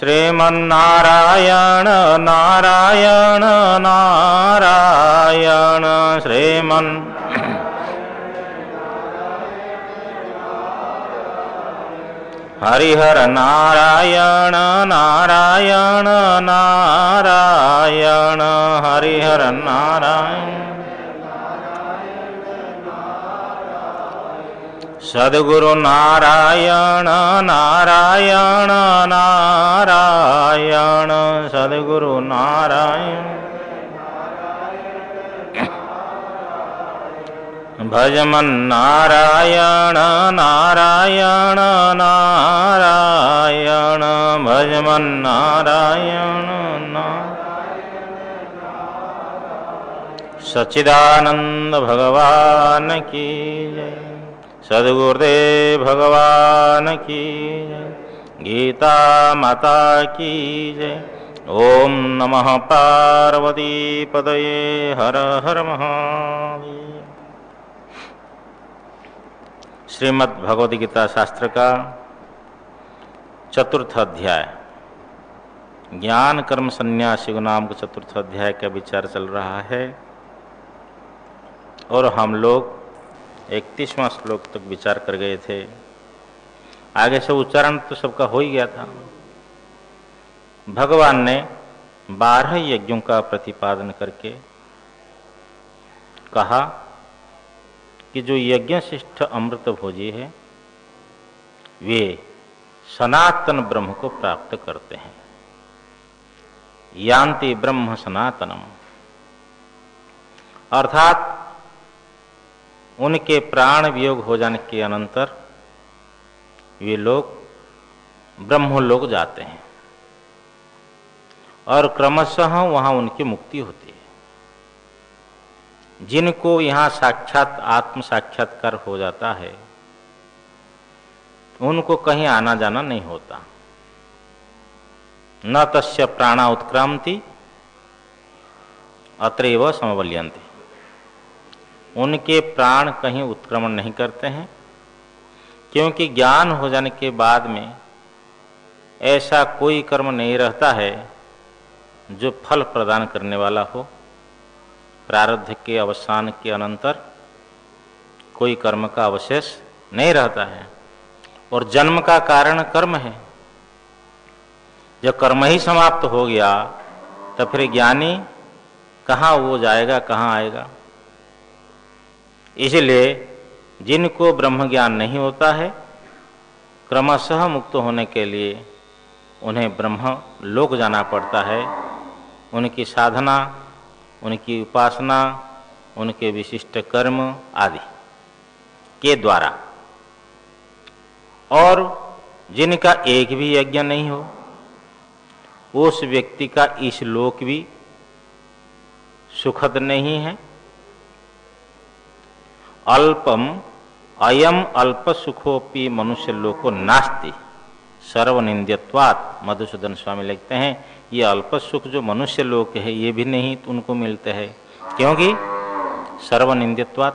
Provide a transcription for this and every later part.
श्रीमन्नारायण नारायण नारायण श्रीमन् हरिहर नारायण नारायण नारायण हरिहर नारायण सद्गुरु नारायण नारायण नारायण सद्गुरु नारायण भजमन नारायण नारायण नारायण भजमन नारायण सच्चिदानंद भगवान की जय। सद्गुरुदेव भगवान की जय। गीता माता की जय। ओम नमः पार्वती पदये हर हर महादेव। श्रीमद् भगवद गीता शास्त्र का चतुर्थ अध्याय ज्ञान कर्म संन्यास योग नाम का चतुर्थ अध्याय का विचार चल रहा है और हम लोग 31वां श्लोक तक विचार कर गए थे। आगे से उच्चारण तो सबका हो ही गया था। भगवान ने 12 यज्ञों का प्रतिपादन करके कहा कि जो यज्ञशिष्ठ अमृत भोजी है वे सनातन ब्रह्म को प्राप्त करते हैं। यान्ति ब्रह्म सनातनम, अर्थात उनके प्राण वियोग हो जाने के अनंतर वे लोग ब्रह्मलोक जाते हैं और क्रमशः वहां उनकी मुक्ति होती है। जिनको यहाँ साक्षात आत्म साक्षात्कार हो जाता है उनको कहीं आना जाना नहीं होता। न तस्य प्राणा उत्क्रांति अत्रैव समवल्यन्ते, उनके प्राण कहीं उत्क्रमण नहीं करते हैं, क्योंकि ज्ञान हो जाने के बाद में ऐसा कोई कर्म नहीं रहता है जो फल प्रदान करने वाला हो। प्रारब्ध के अवसान के अनंतर कोई कर्म का अवशेष नहीं रहता है और जन्म का कारण कर्म है। जब कर्म ही समाप्त हो गया तो फिर ज्ञानी कहाँ वो जाएगा, कहाँ आएगा। इसलिए जिनको ब्रह्म ज्ञान नहीं होता है क्रमशः मुक्त होने के लिए उन्हें ब्रह्म लोक जाना पड़ता है। उनकी साधना, उनकी उपासना, उनके विशिष्ट कर्म आदि के द्वारा। और जिनका एक भी यज्ञ नहीं हो उस व्यक्ति का इस लोक भी सुखद नहीं है। अल्पम अयम अल्प सुखोपि मनुष्य लोको नास्ति सर्वनिंद्यत्वात्। मधुसूदन स्वामी लिखते हैं ये अल्प सुख जो मनुष्य लोक है ये भी नहीं उनको मिलते हैं, क्योंकि सर्वनिंद्यत्वात्,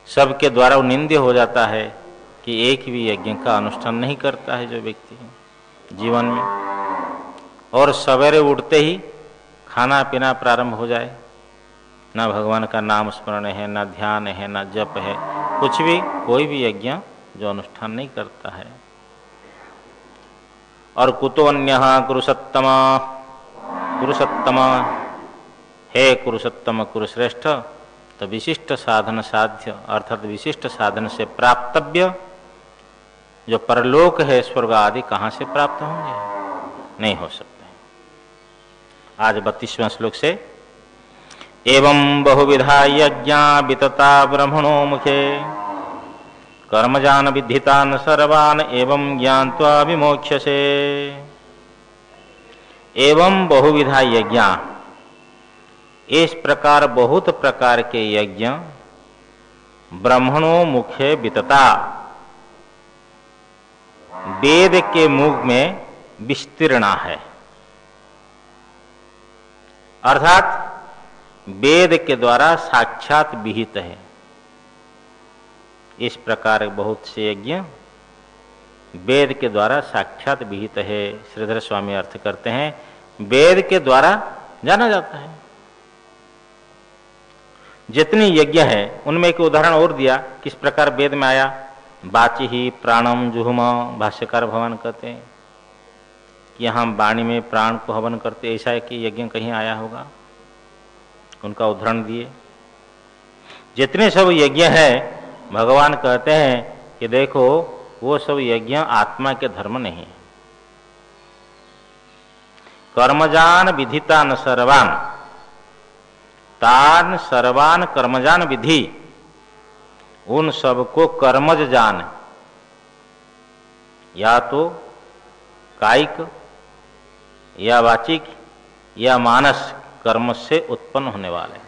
सबके द्वारा वो निंद्य हो जाता है कि एक भी यज्ञ का अनुष्ठान नहीं करता है जो व्यक्ति जीवन में। और सवेरे उठते ही खाना पीना प्रारंभ हो जाए, ना भगवान का नाम स्मरण है, ना ध्यान है, ना जप है, कुछ भी कोई भी यज्ञ जो अनुष्ठान नहीं करता है। और कुतो अन्यः कुरुसत्तम, कुरुसत्तम हे कुरुसत्तम कुरुश्रेष्ठ, तो विशिष्ट साधन साध्य अर्थात विशिष्ट साधन से प्राप्तव्य जो परलोक है स्वर्ग आदि कहाँ से प्राप्त होंगे, नहीं हो सकते। आज 32वां श्लोक से एवं बहुविधा यज्ञा वितता ब्रह्मणो मुखे कर्मजान विद्धितान सर्वान एवं ज्ञात्वा विमोक्ष्यसे। एवं बहुविधा यज्ञा, इस प्रकार बहुत प्रकार के यज्ञ ब्राह्मणों मुखे वितता, वेद के मुख में विस्तीर्ण है, अर्थात वेद के द्वारा साक्षात विहित है। इस प्रकार बहुत से यज्ञ वेद के द्वारा साक्षात विहित है। श्रीधर स्वामी अर्थ करते हैं वेद के द्वारा जाना जाता है। जितनी यज्ञ है उनमें एक उदाहरण और दिया, किस प्रकार वेद में आया। वाचि ही प्राणम जुहुम, भाष्यकार भगवान कहते हैं कि यहाँ वाणी में प्राण को हवन करते, ऐसा है कि यज्ञ कहीं आया होगा, उनका उदाहरण दिए। जितने सब यज्ञ हैं भगवान कहते हैं कि देखो वो सब यज्ञ आत्मा के धर्म नहीं है। कर्मजान विधितान सर्वान तान सर्वान कर्मजान विधि, उन सबको कर्मज जान, या तो कायिक या वाचिक या मानस कर्म से उत्पन्न होने वाले।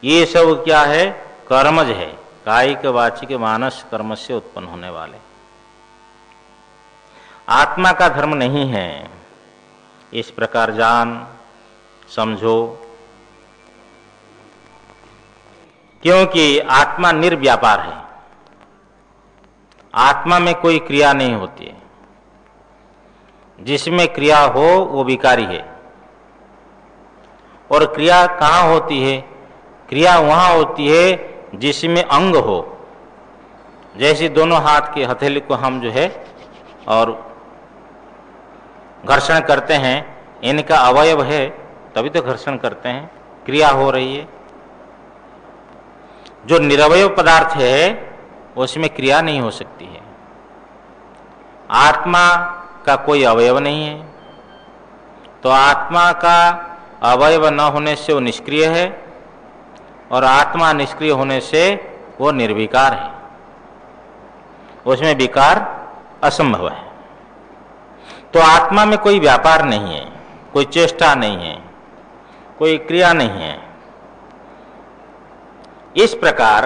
ये सब क्या है, कर्मज है, कायिक वाचिक मानस कर्म से उत्पन्न होने वाले, आत्मा का धर्म नहीं है। इस प्रकार जान समझो, क्योंकि आत्मा निर्व्यापार है, आत्मा में कोई क्रिया नहीं होती है, जिसमें क्रिया हो वो विकारी है। और क्रिया कहाँ होती है, क्रिया वहाँ होती है जिसमें अंग हो। जैसे दोनों हाथ के हथेली को हम जो है और घर्षण करते हैं, इनका अवयव है तभी तो घर्षण करते हैं, क्रिया हो रही है। जो निरवयव पदार्थ है उसमें क्रिया नहीं हो सकती है। आत्मा का कोई अवयव नहीं है, तो आत्मा का अवयव न होने से वो निष्क्रिय है, और आत्मा निष्क्रिय होने से वो निर्विकार है, उसमें विकार असंभव है। तो आत्मा में कोई व्यापार नहीं है, कोई चेष्टा नहीं है, कोई क्रिया नहीं है। इस प्रकार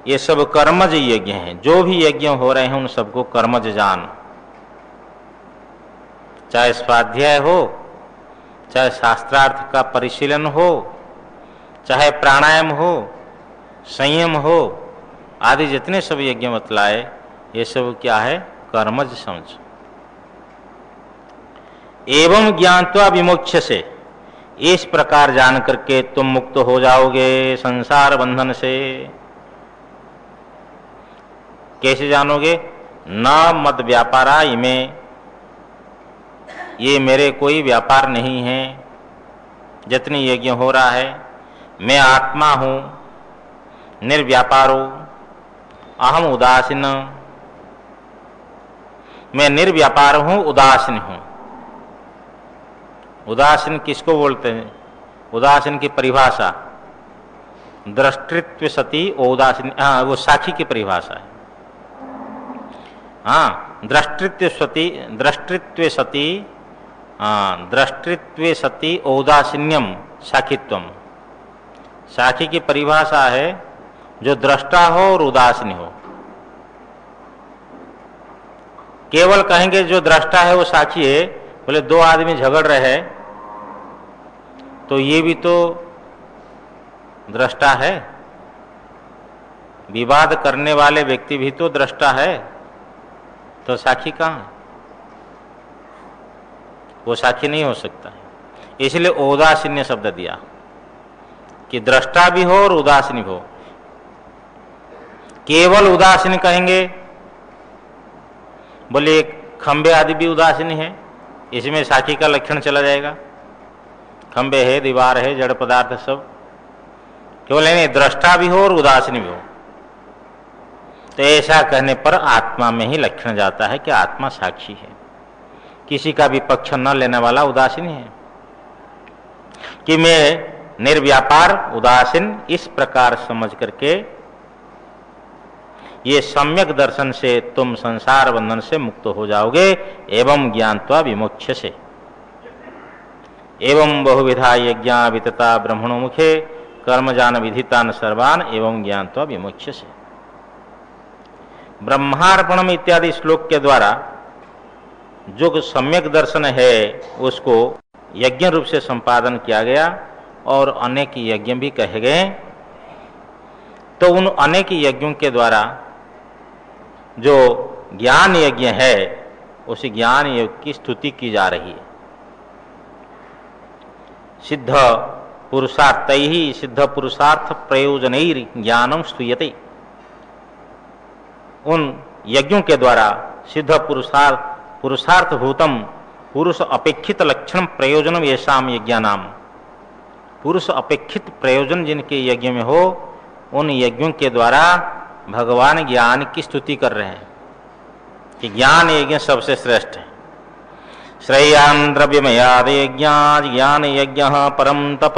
ये सब कर्मज यज्ञ हैं। जो भी यज्ञ हो रहे हैं उन सबको कर्मज जान, चाहे स्वाध्याय हो, चाहे शास्त्रार्थ का परिशीलन हो, चाहे प्राणायाम हो, संयम हो, आदि जितने सब यज्ञ बतलाए ये सब क्या है, कर्मज समझ। एवं ज्ञात्वा विमोक्ष से, इस प्रकार जान करके तुम मुक्त हो जाओगे संसार बंधन से। कैसे जानोगे, न मद व्यापारा इमे, ये मेरे कोई व्यापार नहीं है। जितनी यज्ञ हो रहा है मैं आत्मा हूँ, निर्व्यापारो, अहम उदासीन, मैं निर्व्यापार हूँ, उदासीन हूँ। उदासीन किसको बोलते हैं, उदासीन की परिभाषा दृष्टित्व सती उदासीन, हाँ वो साखी की परिभाषा है। हाँ दृष्टित्व सती, दृष्टित्व सती, हाँ दृष्टित्व सती औदासीन्यम साखित्वम। साखी की परिभाषा है जो दृष्टा हो और उदासीन हो। केवल कहेंगे जो दृष्टा है वो साखी है, बोले दो आदमी झगड़ रहे हैं तो ये भी तो दृष्टा है, विवाद करने वाले व्यक्ति भी तो दृष्टा है, तो साखी कहाँ है, वो साखी नहीं हो सकता। इसलिए औदासीन्य शब्द दिया कि दृष्टा भी हो और उदासीन भी हो। केवल उदासीन कहेंगे, बोले खंबे आदि भी उदासीन है, इसमें साखी का लक्षण चला जाएगा। खंबे है, दीवार है, जड़ पदार्थ सब, केवल नहीं दृष्टा भी हो और उदासीन भी हो। तो ऐसा कहने पर आत्मा में ही लक्षण जाता है कि आत्मा साक्षी है, किसी का भी पक्ष न लेने वाला उदासीन है, कि मैं निर्व्यापार उदासीन। इस प्रकार समझ करके ये सम्यक दर्शन से तुम संसार बंधन से मुक्त हो जाओगे। एवं ज्ञात्वा विमोक्ष से, एवं बहुविधा यज्ञा वितता ब्रह्मणो मुखे कर्मजान विधितान सर्वान एवं ज्ञात्वा विमोक्ष से। ब्रह्मार्पणम इत्यादि श्लोक के द्वारा जो सम्यक दर्शन है उसको यज्ञ रूप से संपादन किया गया और अनेक यज्ञ भी कहे गए। तो उन अनेक यज्ञों के द्वारा जो ज्ञान यज्ञ है, उस ज्ञान यज्ञ की स्तुति की जा रही है। सिद्ध पुरुषार्थ ही सिद्ध पुरुषार्थ प्रयोजनैर ज्ञानम स्तूयते। उन यज्ञों के द्वारा सिद्ध पुरुषार्थ भूतम पुरुष अपेक्षित लक्षण प्रयोजनम येषाम यज्ञानाम। पुरुष अपेक्षित प्रयोजन जिनके यज्ञ में हो, उन यज्ञों के द्वारा भगवान ज्ञान की स्तुति कर रहे हैं कि ज्ञान यज्ञ सबसे श्रेष्ठ है। श्रेयान् द्रव्यमयाद यज्ञात् ज्ञान यज्ञ परम तप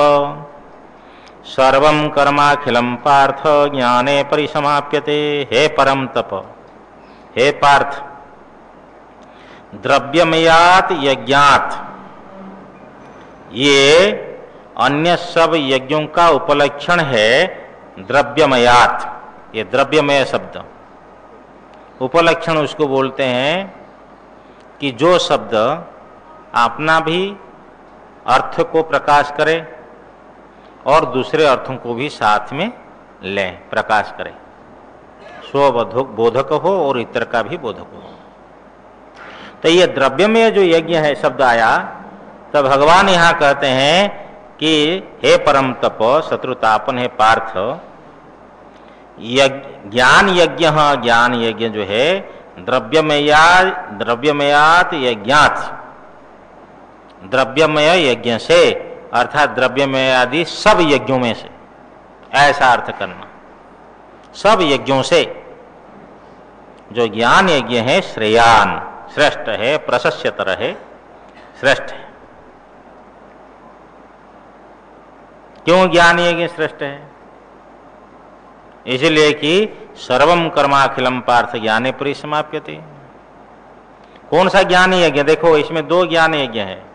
सर्वं कर्माखिलं पार्थ ज्ञाने परिसमाप्यते। हे परम तप, हे पार्थ, द्रव्यमयात यज्ञात, ये अन्य सब यज्ञों का उपलक्षण है। द्रव्यमयात, ये द्रव्यमय शब्द उपलक्षण उसको बोलते हैं कि जो शब्द अपना भी अर्थ को प्रकाश करे और दूसरे अर्थों को भी साथ में ले प्रकाश करे, स्वबोधक हो और इतर का भी बोधक हो। तो ये द्रव्यमय जो यज्ञ है शब्द आया, तो भगवान यहाँ कहते हैं कि हे परम तप शत्रुतापन, हे पार्थ, ज्ञान यज्ञ, ज्ञान यज्ञ जो है द्रव्यमयात यज्ञात, द्रव्यमय यज्ञ से अर्थात द्रव्यमय आदि सब यज्ञों में से, ऐसा अर्थ करना। सब यज्ञों से जो ज्ञान यज्ञ है श्रेयान, श्रेष्ठ है, प्रशस्यतर है, श्रेष्ठ है। क्यों ज्ञान यज्ञ श्रेष्ठ है? इसलिए कि सर्वम कर्माखिलम पार्थ ज्ञाने परिसमाप्यते। कौन सा ज्ञान यज्ञ? देखो इसमें दो ज्ञान यज्ञ है।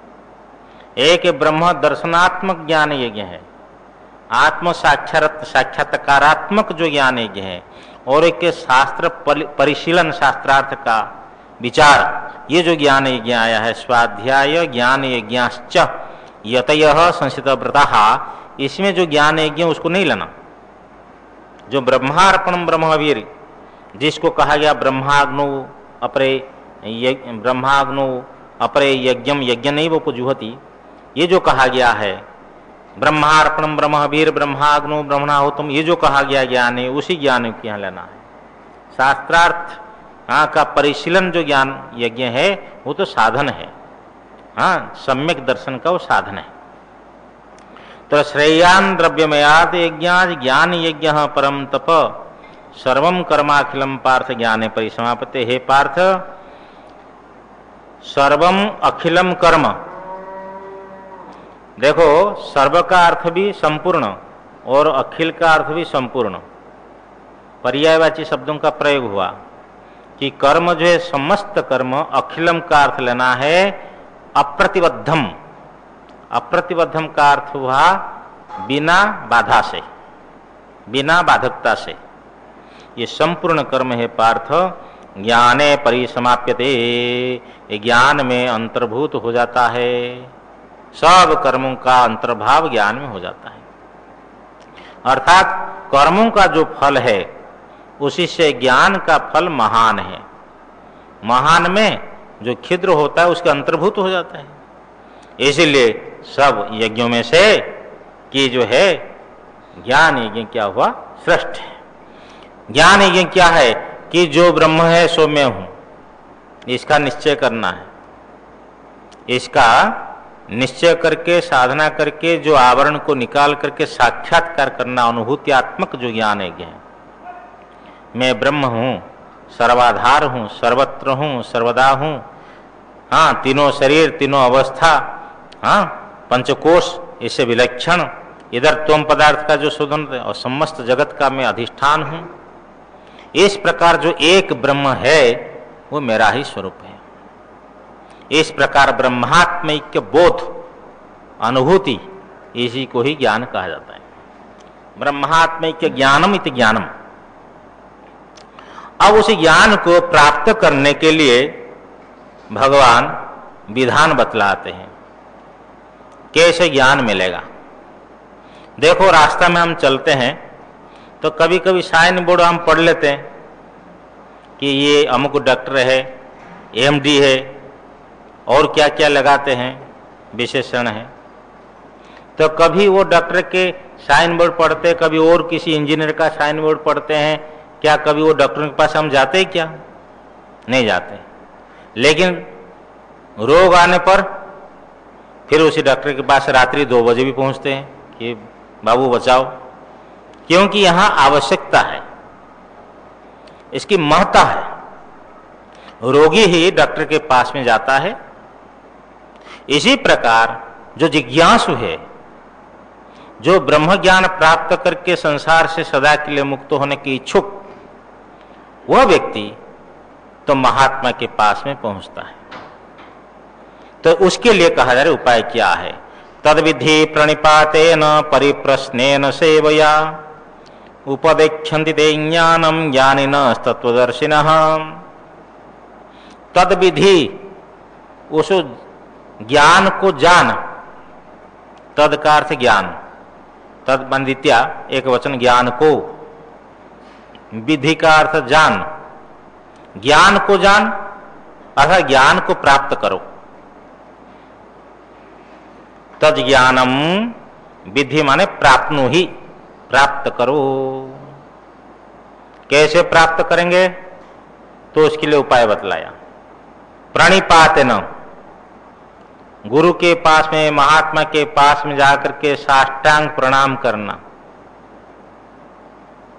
एक ब्रह्म दर्शनात्मक ज्ञान यज्ञ है, आत्म साक्षात्कारात्मक जो ज्ञान यज्ञ है, और एक शास्त्र परिशीलन, शास्त्रार्थ का विचार, ये जो ज्ञान यज्ञ आया है। स्वाध्याय ज्ञान यज्ञाश्च यतयः संसितव्रतः, इसमें जो ज्ञान यज्ञ उसको नहीं लेना। जो ब्रह्मार्पणम ब्रह्मवीर, जिसको कहा गया ब्रह्माग्नो अपरे यज्ञम यज्ञ नहीं वो पुजुहति, ये जो कहा गया है ब्रह्मार्पणम ब्रह्मवीर ब्रह्माग्नो ब्रह्मणाहुतम, ये जो कहा गया ज्ञान है, उसी ज्ञान को यहाँ लेना है। शास्त्रार्थ का परिशीलन जो ज्ञान यज्ञ है वो तो साधन है, हाँ, सम्यक दर्शन का वो साधन है। तो श्रेयान द्रव्यमयात यज्ञात ज्ञान यज्ञ परम तप सर्वम कर्माखिलम पार्थ ज्ञाने परिसमाप्यते। हे पार्थ, सर्वम अखिलम कर्म, देखो सर्व का अर्थ भी संपूर्ण और अखिल का अर्थ भी संपूर्ण, पर्यायवाची शब्दों का प्रयोग हुआ कि कर्म जो है समस्त कर्म, अखिलम का अर्थ लेना है अप्रतिबद्धम। अप्रतिबद्धम का अर्थ हुआ बिना बाधा से, बिना बाधकता से। ये संपूर्ण कर्म है पार्थ ज्ञाने परिसमाप्यते, ये ज्ञान में अंतर्भूत हो जाता है। सब कर्मों का अंतर्भाव ज्ञान में हो जाता है। अर्थात कर्मों का जो फल है उसी से ज्ञान का फल महान है। महान में जो क्षुद्र होता है उसके अंतर्भूत हो जाता है। इसीलिए सब यज्ञों में से कि जो है ज्ञान यज्ञ क्या हुआ? श्रेष्ठ है। ज्ञान यज्ञ क्या है कि जो ब्रह्म है सो मैं हूं, इसका निश्चय करना है। इसका निश्चय करके साधना करके जो आवरण को निकाल करके साक्षात्कार करना, अनुभूत्यात्मक जो ज्ञान यज्ञ है। मैं ब्रह्म हूं, सर्वाधार हूं, सर्वत्र हूं, सर्वदा हूं, हाँ, तीनों शरीर, तीनों अवस्था, हाँ, पंचकोश, इससे विलक्षण, इधर त्वम पदार्थ का जो शोधन और समस्त जगत का मैं अधिष्ठान हूं। इस प्रकार जो एक ब्रह्म है वो मेरा ही स्वरूप है। इस प्रकार ब्रह्मात्मैक्य बोध, अनुभूति, इसी को ही ज्ञान कहा जाता है। ब्रह्मात्मैक्य ज्ञानम इति ज्ञानम। अब उस ज्ञान को प्राप्त करने के लिए भगवान विधान बतलाते हैं, कैसे ज्ञान मिलेगा। देखो रास्ता में हम चलते हैं तो कभी कभी साइन बोर्ड हम पढ़ लेते हैं कि ये अमुक डॉक्टर है, एमडी है, और क्या क्या लगाते हैं, विशेषण है। तो कभी वो डॉक्टर के साइन बोर्ड पढ़ते, कभी और किसी इंजीनियर का साइन बोर्ड पढ़ते हैं क्या? कभी वो डॉक्टर के पास हम जाते हैं क्या? नहीं जाते। लेकिन रोग आने पर फिर उसी डॉक्टर के पास रात्रि 2 बजे भी पहुंचते हैं कि बाबू बचाओ, क्योंकि यहां आवश्यकता है, इसकी महत्ता है। रोगी ही डॉक्टर के पास में जाता है। इसी प्रकार जो जिज्ञासु है, जो ब्रह्म ज्ञान प्राप्त करके संसार से सदा के लिए मुक्त होने की इच्छुक, वह व्यक्ति तो महात्मा के पास में पहुंचता है। तो उसके लिए कहा जा रहा है उपाय क्या है? तद्विधि प्रणिपातेन परिप्रश्नेन सेवया उपदेक्षन्ति ते ज्ञानम ज्ञानिनः तत्वदर्शिनः। तद्विधि, उस ज्ञान को जान। तद का अर्थ ज्ञान, तद बंदित्या एक वचन ज्ञान को, विधि का अर्थ जान। ज्ञान को जान अर्थात ज्ञान को प्राप्त करो। तद ज्ञानम, विधि माने प्राप्नुहि, प्राप्त करो। कैसे प्राप्त करेंगे? तो उसके लिए उपाय बतलाया। प्रणिपातेन, गुरु के पास में, महात्मा के पास में जाकर के साष्टांग प्रणाम करना।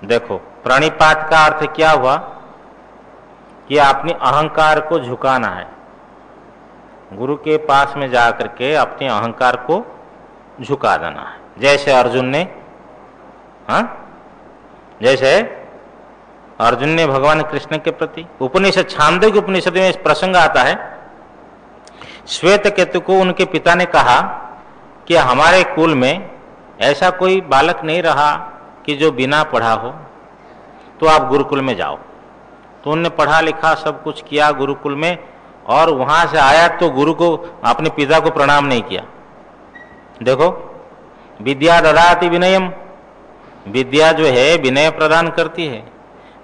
देखो, प्रणिपात का अर्थ क्या हुआ कि अपने अहंकार को झुकाना है। गुरु के पास में जाकर के अपने अहंकार को झुका देना है। जैसे अर्जुन ने, जैसे अर्जुन ने भगवान कृष्ण के प्रति, उपनिषद छांदोग्य उपनिषद में इस प्रसंग आता है। श्वेत केतु को उनके पिता ने कहा कि हमारे कुल में ऐसा कोई बालक नहीं रहा कि जो बिना पढ़ा हो, तो आप गुरुकुल में जाओ। तो उन्होंने पढ़ा लिखा सब कुछ किया गुरुकुल में, और वहां से आया तो गुरु को, अपने पिता को प्रणाम नहीं किया। देखो, विद्या ददाति विनयम, विद्या जो है विनय प्रदान करती है।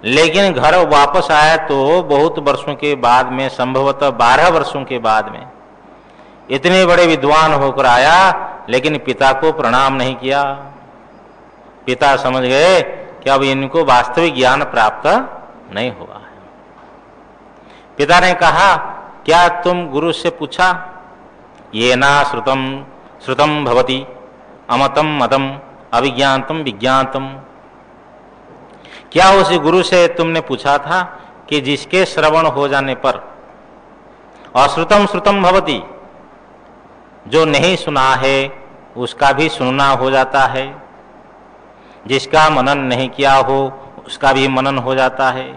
लेकिन घर वापस आया तो बहुत वर्षों के बाद में, संभवतः 12 वर्षों के बाद में, इतने बड़े विद्वान होकर आया, लेकिन पिता को प्रणाम नहीं किया। पिता समझ गए कि अब इनको वास्तविक ज्ञान प्राप्त नहीं हुआ है। पिता ने कहा, क्या तुम गुरु से पूछा? ये ना श्रुतम श्रुतम भवति अमतम मतम अविज्ञातम विज्ञातम। क्या उस गुरु से तुमने पूछा था कि जिसके श्रवण हो जाने पर अश्रुतम श्रुतम भवति, जो नहीं सुना है उसका भी सुनना हो जाता है, जिसका मनन नहीं किया हो उसका भी मनन हो जाता है,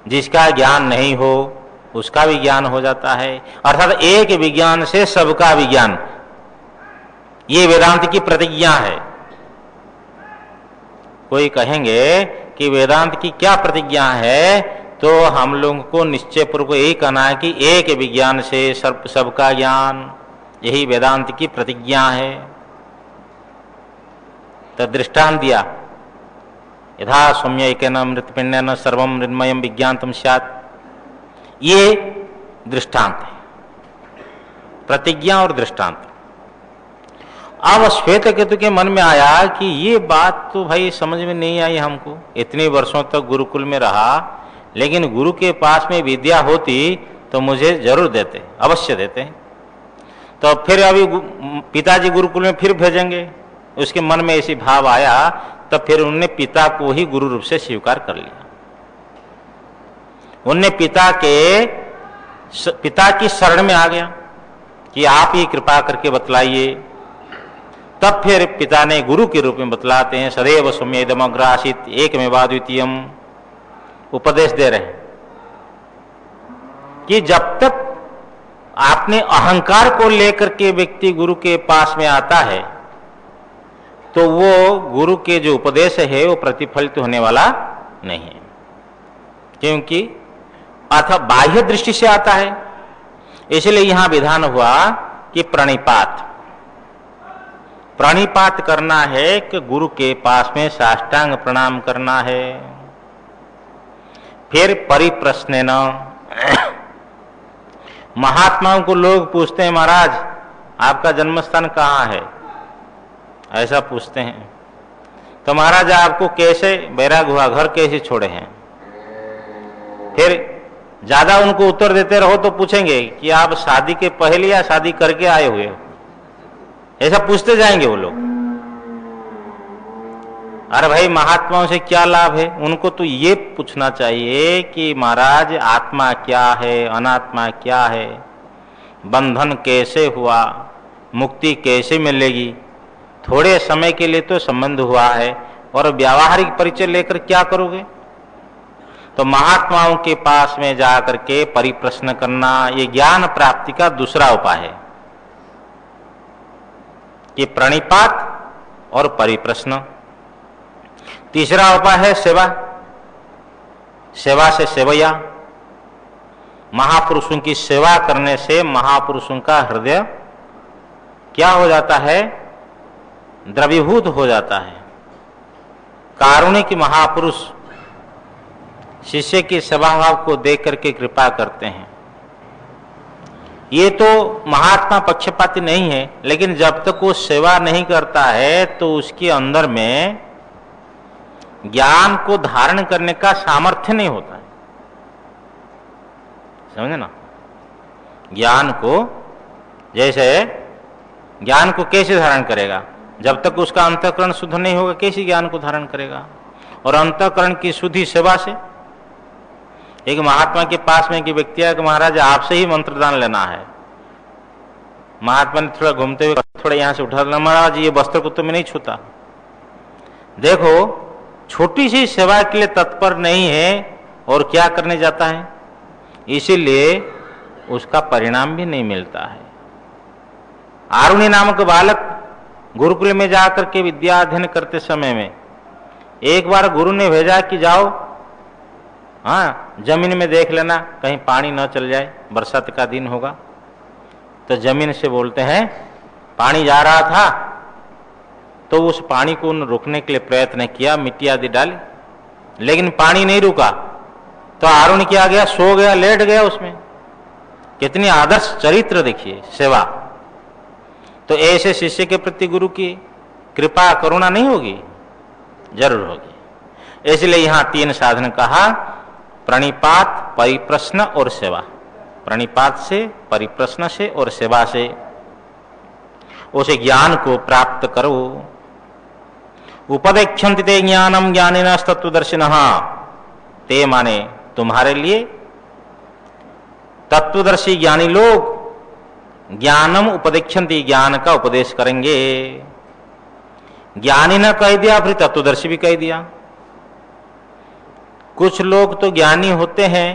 जिसका ज्ञान नहीं हो उसका भी ज्ञान हो जाता है। अर्थात एक विज्ञान से सबका विज्ञान, ये वेदांत की प्रतिज्ञा है। कोई कहेंगे कि वेदांत की क्या प्रतिज्ञा है, तो हम लोगों को निश्चय पूर्वक यही कहना है कि एक विज्ञान से सबका ज्ञान, यही वेदांत की प्रतिज्ञा है। तो दृष्टांत दिया, यथा सौम्य एकेन मृतपिंडेन सर्वम मृन्मयम विज्ञातम स्यात्। ये दृष्टांत है, प्रतिज्ञा और दृष्टांत। अब श्वेत केतु के मन में आया कि ये बात तो भाई समझ में नहीं आई हमको। इतने वर्षों तक गुरुकुल में रहा, लेकिन गुरु के पास में विद्या होती तो मुझे जरूर देते, अवश्य देते। तो फिर अभी पिताजी गुरुकुल में फिर भेजेंगे, उसके मन में ऐसी भाव आया, तब फिर उन्होंने पिता को ही गुरु रूप से स्वीकार कर लिया। उनने पिता की शरण में आ गया कि आप ही कृपा करके बतलाइए। तब फिर पिता ने गुरु के रूप में बतलाते हैं, सदैव सौम्य इदमग्र आसीत् एकमेवाद्वितीयम्, उपदेश दे रहे हैं कि जब तक आपने अहंकार को लेकर के व्यक्ति गुरु के पास में आता है, तो वो गुरु के जो उपदेश है वो प्रतिफलित होने वाला नहीं है, क्योंकि अर्थात बाह्य दृष्टि से आता है। इसलिए यहां विधान हुआ कि प्रणिपात करना है कि गुरु के पास में साष्टांग प्रणाम करना है। फिर परिप्रश्नेन, महात्माओं को लोग पूछते हैं महाराज आपका जन्म स्थान कहाँ है, ऐसा पूछते हैं। तो महाराज आपको कैसे बैराग हुआ, घर कैसे छोड़े हैं। फिर ज्यादा उनको उत्तर देते रहो तो पूछेंगे कि आप शादी के पहले या शादी करके आए हुए हो, ऐसा पूछते जाएंगे वो लोग। अरे भाई महात्माओं से क्या लाभ है, उनको तो ये पूछना चाहिए कि महाराज आत्मा क्या है, अनात्मा क्या है, बंधन कैसे हुआ, मुक्ति कैसे मिलेगी। थोड़े समय के लिए तो संबंध हुआ है और व्यावहारिक परिचय लेकर क्या करोगे। तो महात्माओं के पास में जाकर के परिप्रश्न करना ये ज्ञान प्राप्ति का दूसरा उपाय है कि प्रणिपात और परिप्रश्न। तीसरा उपाय है सेवा, सेवा से सेवया। महापुरुषों की सेवा करने से महापुरुषों का हृदय क्या हो जाता है, द्रवीभूत हो जाता है। कारुणिक महापुरुष शिष्य की सेवा भाव को देख करके कृपा करते हैं। ये तो महात्मा पक्षपाती नहीं है, लेकिन जब तक वो सेवा नहीं करता है तो उसके अंदर में ज्ञान को धारण करने का सामर्थ्य नहीं होता है। समझे ना, ज्ञान को, जैसे ज्ञान को कैसे धारण करेगा, जब तक उसका अंतःकरण शुद्ध नहीं होगा कैसे ज्ञान को धारण करेगा। और अंतःकरण की शुद्धि सेवा से। एक महात्मा के पास में एक व्यक्ति है कि महाराज आपसे ही मंत्रदान लेना है। महात्मा ने थोड़ा घूमते हुए थोड़ा यहां से उठा, महाराज ये वस्त्र को तो मैं नहीं छूता। देखो छोटी सी सेवा के लिए तत्पर नहीं है और क्या करने जाता है, इसीलिए उसका परिणाम भी नहीं मिलता है। आरुणि नामक बालक गुरुकुल में जाकर के विद्या अध्ययन करते समय में एक बार गुरु ने भेजा कि जाओ जमीन में देख लेना कहीं पानी न चल जाए, बरसात का दिन होगा। तो जमीन से बोलते हैं पानी जा रहा था, तो उस पानी को रोकने के लिए प्रयत्न किया, मिट्टी आदि डाली, लेकिन पानी नहीं रुका। तो आरुण क्या गया, सो गया, लेट गया उसमें। कितनी आदर्श चरित्र देखिए, सेवा। तो ऐसे शिष्य के प्रति गुरु की कृपा करुणा नहीं होगी, जरूर होगी। इसलिए यहां तीन साधन कहा, प्रणिपात, परिप्रश्न और सेवा। प्रणिपात से, परिप्रश्न से और सेवा से उसे ज्ञान को प्राप्त करो। उपदेक्षन्ति ते ज्ञानम ज्ञानिनः तत्वदर्शिनः, ते माने तुम्हारे लिए तत्वदर्शी ज्ञानी लोग ज्ञानम उपदेक्षन्ति, ज्ञान का उपदेश करेंगे। ज्ञानी ने कह दिया फिर तत्वदर्शी भी कह दिया। कुछ लोग तो ज्ञानी होते हैं,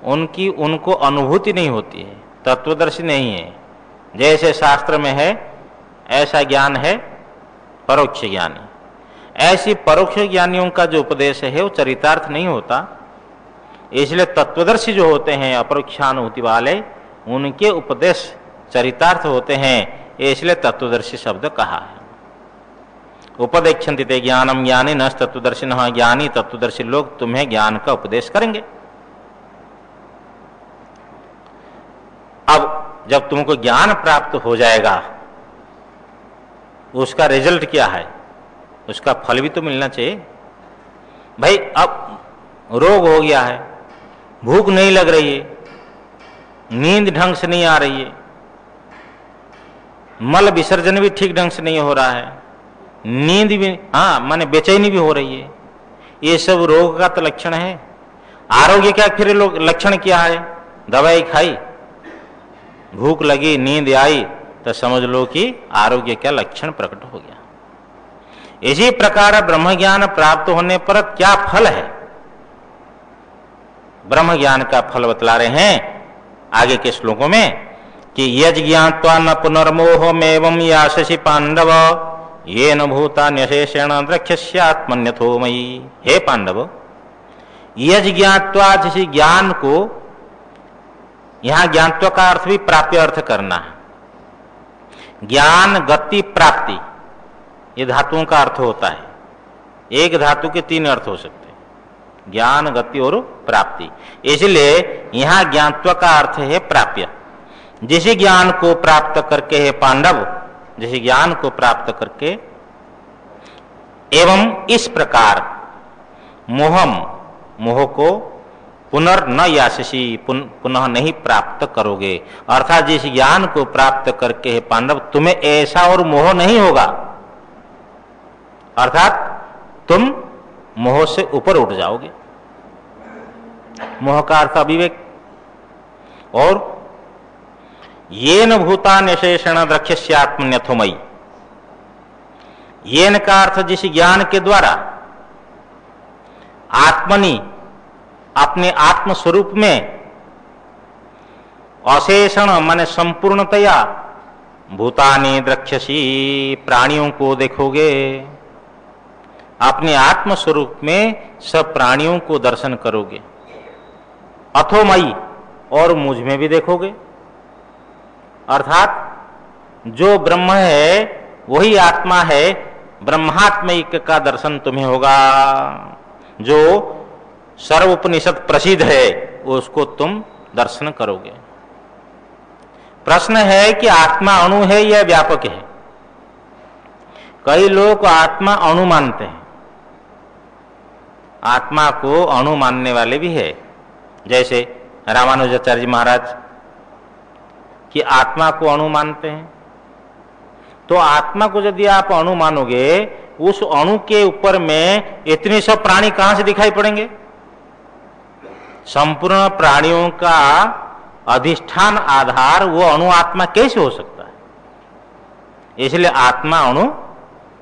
उनको अनुभूति नहीं होती है, तत्वदर्शी नहीं है। जैसे शास्त्र में है ऐसा ज्ञान है परोक्ष ज्ञानी। ऐसी परोक्ष ज्ञानियों का जो उपदेश है वो चरितार्थ नहीं होता। इसलिए तत्वदर्शी जो होते हैं अपरोक्षानुभूति वाले, उनके उपदेश चरितार्थ होते हैं, इसलिए तत्वदर्शी शब्द कहा है। उपदेक्षन्ति ते ज्ञानम ज्ञानिनः तत्वदर्शिनः, ज्ञानी तत्वदर्शी लोग तुम्हें ज्ञान का उपदेश करेंगे। अब जब तुमको ज्ञान प्राप्त हो जाएगा, उसका रिजल्ट क्या है, उसका फल भी तो मिलना चाहिए। भाई अब रोग हो गया है, भूख नहीं लग रही है, नींद ढंग से नहीं आ रही है, मल विसर्जन भी ठीक ढंग से नहीं हो रहा है, नींद भी माने बेचैनी भी हो रही है, ये सब रोग का तो लक्षण है। आरोग्य का फिर लक्षण क्या है, दवाई खाई, भूख लगी, नींद आई, तो समझ लो कि आरोग्य का लक्षण प्रकट हो गया। इसी प्रकार ब्रह्म ज्ञान प्राप्त होने पर क्या फल है, ब्रह्म ज्ञान का फल बतला रहे हैं आगे के श्लोकों में कि यज ज्ञात्वा न पुनर्मोहमेवं याससि पांडव येन भूतान्यशेषेण द्रक्ष्यस्यात्मन्यथो मयि। हे पांडव, यज ज्ञात्वा, जिस ज्ञान को, यहां ज्ञात्वा का अर्थ भी प्राप्य अर्थ करना है। ज्ञान गति प्राप्ति ये धातुओं का अर्थ होता है। एक धातु के तीन अर्थ हो सकते हैं। ज्ञान, गति और प्राप्ति। इसलिए यहां ज्ञानत्व का अर्थ है प्राप्य। जिस ज्ञान को प्राप्त करके है पांडव, जिस ज्ञान को प्राप्त करके एवं इस प्रकार मोह को पुनर्न यास्यसि, पुनः नहीं प्राप्त करोगे। अर्थात जिस ज्ञान को प्राप्त करके है पांडव, तुम्हें ऐसा और मोह नहीं होगा, अर्थात तुम मोह से ऊपर उठ जाओगे। मोह का अर्थ अविवेक। और येन भूतान्यशेषण द्रक्ष्यस्यात्मन्यथोमयि, येन का अर्थ जिस ज्ञान के द्वारा आत्मनि, अपने आत्म स्वरूप में अशेषण माने संपूर्णतया, भूतानि द्रक्ष्यसि, प्राणियों को देखोगे, अपने आत्म स्वरूप में सब प्राणियों को दर्शन करोगे। अथोमयि, और मुझ में भी देखोगे। अर्थात जो ब्रह्म है वही आत्मा है, ब्रह्मात्मैक्य का दर्शन तुम्हें होगा। जो सर्वोपनिषद प्रसिद्ध है उसको तुम दर्शन करोगे। प्रश्न है कि आत्मा अणु है या व्यापक है? कई लोग आत्मा अणु मानते हैं, आत्मा को अणु मानने वाले भी है, जैसे रामानुजाचार्य महाराज कि आत्मा को अणु मानते हैं। तो आत्मा को यदि आप अणु मानोगे, उस अणु के ऊपर में इतने सब प्राणी कहां से दिखाई पड़ेंगे? संपूर्ण प्राणियों का अधिष्ठान आधार वो अणु आत्मा कैसे हो सकता है? इसलिए आत्मा अणु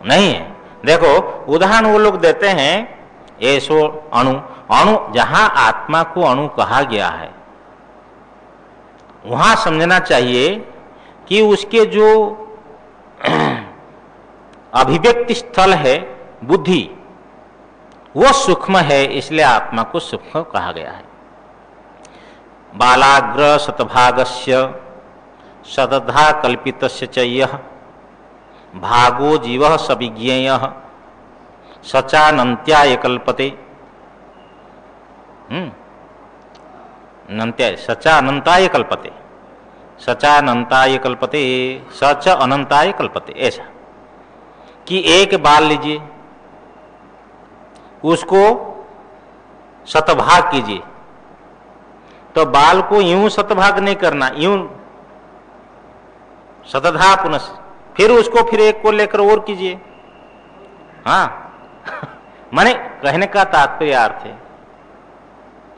नहीं है। देखो उदाहरण वो लोग देते हैं, ऐसो अणु, अणु जहां आत्मा को अणु कहा गया है वहां समझना चाहिए कि उसके जो अभिव्यक्ति स्थल है बुद्धि, वो सूक्ष्म है, इसलिए आत्मा को सूक्ष्म कहा गया है। बालाग्र शतभागस्य शतधा कल्पितस्य च यः भागो जीवः सविज्ञेयः सचानन्त्याय कल्पते। नन्त्याय, सचानन्ताय कल्पते, सचानन्ताय कल्पते, सच अनंताय कल्पते। ऐसा कि एक बाल लीजिए, उसको शतभाग कीजिए, तो बाल को यूं शतभाग नहीं करना, यूं शतधा पुनः, फिर उसको फिर एक को लेकर और कीजिए। हाँ माने कहने का तात्पर्य अर्थ है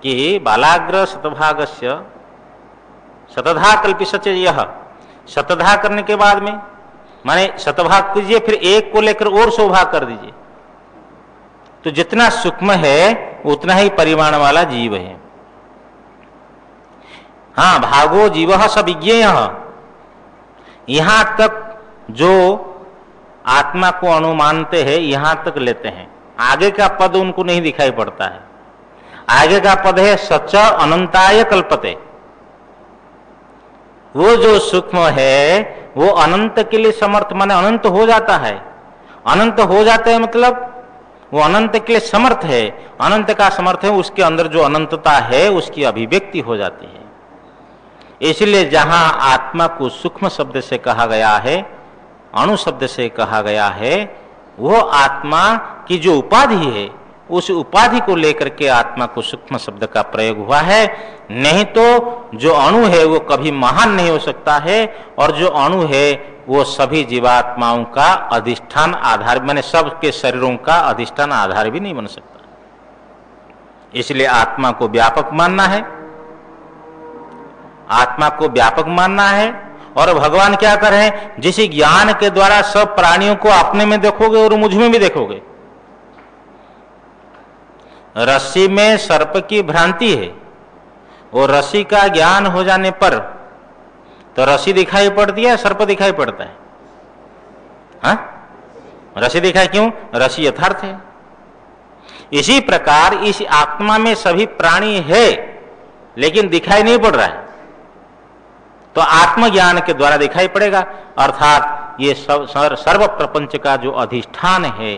कि बालाग्र शतभागस्य शतधा कल्पित यह, शतधा करने के बाद में माने शतभाग कीजिए, फिर एक को लेकर और सौ भाग कर दीजिए। तो जितना सूक्ष्म है उतना ही परिमाण वाला जीव है। हाँ, भागो जीवः स विज्ञेयः, यहां तक जो आत्मा को अणु मानते हैं यहां तक लेते हैं। आगे का पद उनको नहीं दिखाई पड़ता है। आगे का पद है सच अनंताय कल्पते। वो जो सूक्ष्म है वो अनंत के लिए समर्थ, माने अनंत हो जाता है। अनंत हो जाता है मतलब वो अनंत के लिए समर्थ है। अनंत का समर्थ है, उसके अंदर जो अनंतता है उसकी अभिव्यक्ति हो जाती है। इसलिए जहां आत्मा को सूक्ष्म शब्द से कहा गया है, अणु शब्द से कहा गया है, वो आत्मा की जो उपाधि है उस उपाधि को लेकर के आत्मा को सूक्ष्म शब्द का प्रयोग हुआ है। नहीं तो जो अणु है वो कभी महान नहीं हो सकता है, और जो अणु है वो सभी जीवात्माओं का अधिष्ठान आधार, माने सबके शरीरों का अधिष्ठान आधार भी नहीं बन सकता। इसलिए आत्मा को व्यापक मानना है, आत्मा को व्यापक मानना है। और भगवान क्या कर रहे हैं? जिस ज्ञान के द्वारा सब प्राणियों को अपने में देखोगे और मुझ में भी देखोगे। रस्सी में सर्प की भ्रांति है, और रस्सी का ज्ञान हो जाने पर तो रस्सी दिखाई पड़ती है, सर्प दिखाई पड़ता है। हाँ, रस्सी दिखाई क्यों? रस्सी यथार्थ है। इसी प्रकार इस आत्मा में सभी प्राणी है लेकिन दिखाई नहीं पड़ रहा है, तो आत्मज्ञान के द्वारा दिखाई पड़ेगा। अर्थात ये सर्व प्रपंच का जो अधिष्ठान है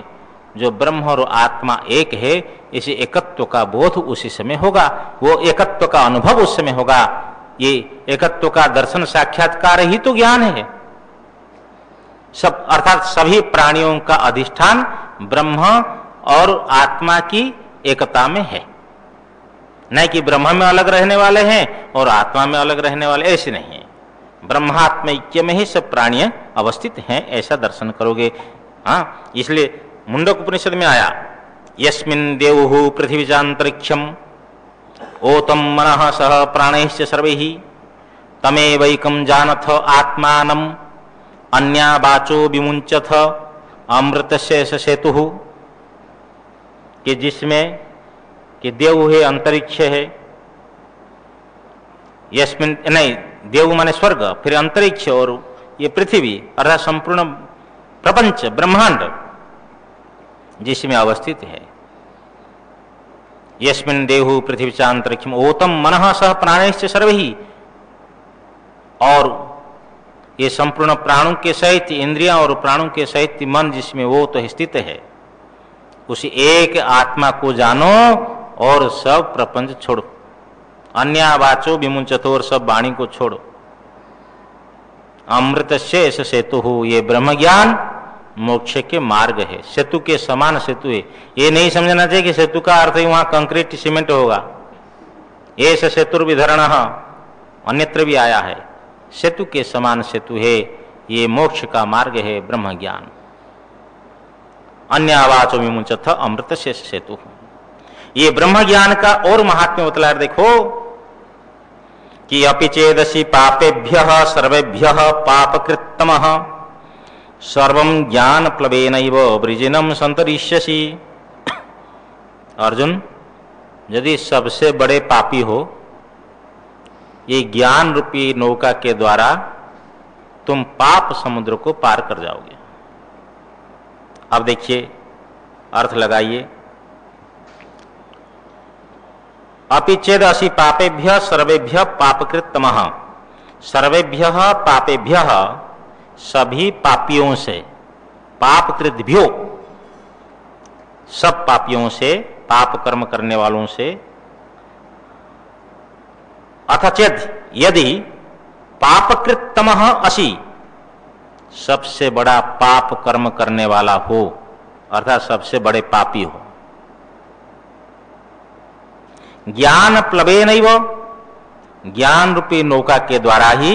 जो ब्रह्म और आत्मा एक है, इसी एकत्व का बोध उसी समय होगा, वो एकत्व का अनुभव उस समय होगा। ये एकत्व का दर्शन साक्षात्कार ही तो ज्ञान है। सब अर्थात सभी प्राणियों का अधिष्ठान ब्रह्म और आत्मा की एकता में है, नहीं कि ब्रह्म में अलग रहने वाले हैं और आत्मा में अलग रहने वाले, ऐसे नहीं है। ब्रह्मात्म ऐक्य में ही सब प्राणी अवस्थित हैं, ऐसा दर्शन करोगे। हाँ, इसलिए मुंडक उपनिषद में आया, यस्मिन् देवुः पृथिवीचान्तरिक्षम ओतम मनः सह प्राणैश्च सर्वैः तमेवैकं जानथ आत्मानम् अन्या वाचो विमुंचथ अमृतस्य सेतुः, कि जिसमें कि देव है, अंतरिक्ष है, यस्मिन् नहीं, देव माने स्वर्ग, फिर अंतरिक्ष और ये पृथ्वी अर्थात संपूर्ण प्रपंच ब्रह्मांड जिसमें अवस्थित है। यस्मिन् देवु पृथ्वी चांतरिक्षम ओतम मनः सह प्राणैश्च सर्वैः, और ये संपूर्ण प्राणों के सहित इंद्रियां और प्राणों के सहित मन जिसमें वो तो स्थित है, उसी एक आत्मा को जानो और सब प्रपंच छोड़ो। अन्या वाचो विमुंचतो, और सब वाणी को छोड़ो। अमृतस्य सेतु हो, ये ब्रह्म ज्ञान मोक्ष के मार्ग है, सेतु के समान सेतु है। ये नहीं समझना चाहिए कि सेतु का अर्थ ही वहां कंक्रीट सीमेंट होगा। ये सेतुर्विधरण अन्यत्र भी आया है, सेतु के समान सेतु है, ये मोक्ष का मार्ग है ब्रह्म ज्ञान। अन्यावाचो विमुंचथ अमृत से सेतु, ये ब्रह्म ज्ञान का और महात्म्य बतला। देखो कि अपि चेदसि पापेभ्यः सर्वेभ्यः पापकृत्तमः सर्वं ज्ञान प्लवेनैव वृजिनं संतरिष्यसि। अर्जुन, यदि सबसे बड़े पापी हो, ये ज्ञान रूपी नौका के द्वारा तुम पाप समुद्र को पार कर जाओगे। अब देखिए, अर्थ लगाइए। अपि चेदसि पापेभ्यः सर्वेभ्यः पापकृत्तमः, सर्वेभ्यः पापेभ्यः सभी पापियों से, पापकृद्भ्यो सब पापियों से, पाप कर्म करने वालों से, अथ चेद यदि पापकृत्तमः असि, सबसे बड़ा पाप कर्म करने वाला हो, अर्थात सबसे बड़े पापी हो। ज्ञान प्लवेनैव, ज्ञान रूपी नौका के द्वारा ही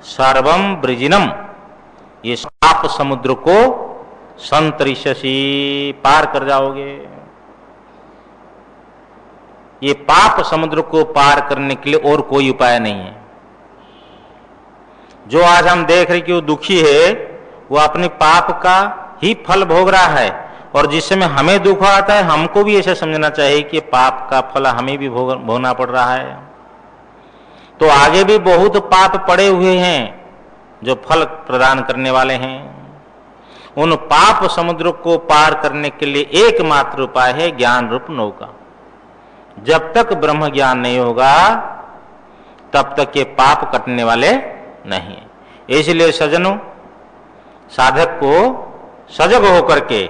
सर्वम ब्रिजिनम, ये पाप समुद्र को संतरिष्यसि, पार कर जाओगे। ये पाप समुद्र को पार करने के लिए और कोई उपाय नहीं है। जो आज हम देख रहे कि वो दुखी है, वो अपने पाप का ही फल भोग रहा है, और जिस समय हमें दुख आता है हमको भी ऐसा समझना चाहिए कि पाप का फल हमें भी भोगना पड़ रहा है। तो आगे भी बहुत पाप पड़े हुए हैं जो फल प्रदान करने वाले हैं। उन पाप समुद्र को पार करने के लिए एकमात्र उपाय है ज्ञान रूप नौका। जब तक ब्रह्म ज्ञान नहीं होगा तब तक ये पाप कटने वाले नहीं। इसलिए सज्जनों, साधक को सजग होकर के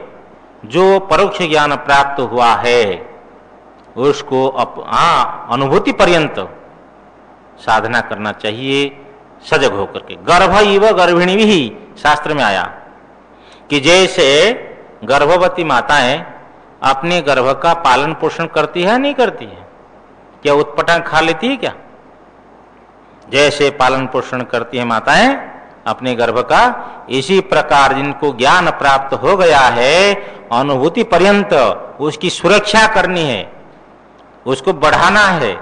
जो परोक्ष ज्ञान प्राप्त हुआ है उसको अनुभूति पर्यंत साधना करना चाहिए, सजग होकर के। गर्भ इव गर्भिणी भी शास्त्र में आया कि जैसे गर्भवती माताएं अपने गर्भ का पालन पोषण करती है नहीं करती है, क्या उत्पटांग खा लेती है क्या? जैसे पालन पोषण करती है माताएं अपने गर्भ का, इसी प्रकार जिनको ज्ञान प्राप्त हो गया है अनुभूति पर्यंत उसकी सुरक्षा करनी है, उसको बढ़ाना है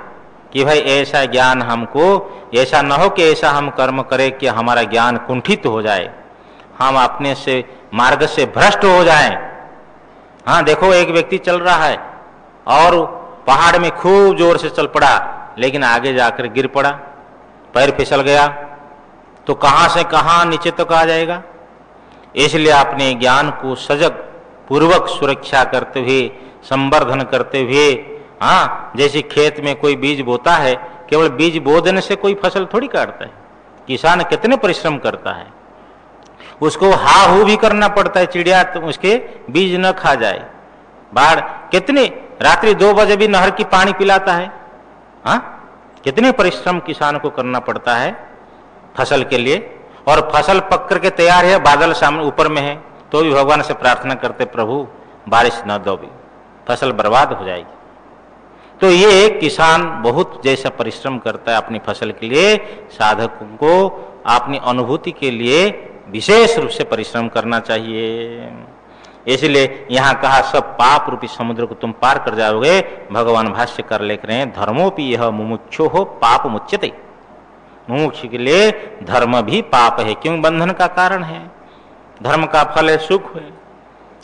कि भाई ऐसा ज्ञान हमको, ऐसा न हो कि ऐसा हम कर्म करें कि हमारा ज्ञान कुंठित हो जाए, हम अपने से मार्ग से भ्रष्ट हो जाएं। हाँ देखो, एक व्यक्ति चल रहा है और पहाड़ में खूब जोर से चल पड़ा, लेकिन आगे जाकर गिर पड़ा, पैर फिसल गया, तो कहां से कहां नीचे तक आ जाएगा। इसलिए अपने ज्ञान को सजग पूर्वक सुरक्षा करते हुए, संवर्धन करते हुए, हाँ जैसे खेत में कोई बीज बोता है, केवल बीज बो देने से कोई फसल थोड़ी काटता है, किसान कितने परिश्रम करता है। उसको हा हू भी करना पड़ता है, चिड़िया तो उसके बीज न खा जाए। बाढ़ कितने रात्रि 2 बजे भी नहर की पानी पिलाता है। हाँ, कितने परिश्रम किसान को करना पड़ता है फसल के लिए। और फसल पक करके तैयार है, बादल सामने ऊपर में है, तो भी भगवान से प्रार्थना करते प्रभु बारिश न दो, भी फसल बर्बाद हो जाएगी। तो ये किसान बहुत जैसा परिश्रम करता है अपनी फसल के लिए, साधकों को अपनी अनुभूति के लिए विशेष रूप से परिश्रम करना चाहिए। इसलिए यहाँ कहा सब पाप रूपी समुद्र को तुम पार कर जाओगे। भगवान भाष्य कर लिख रहे हैं, धर्मोपि यह मुमुक्षो हो पाप मुच्यते। मुमुक्ष के लिए धर्म भी पाप है, क्यों? बंधन का कारण है। धर्म का फल है सुख है,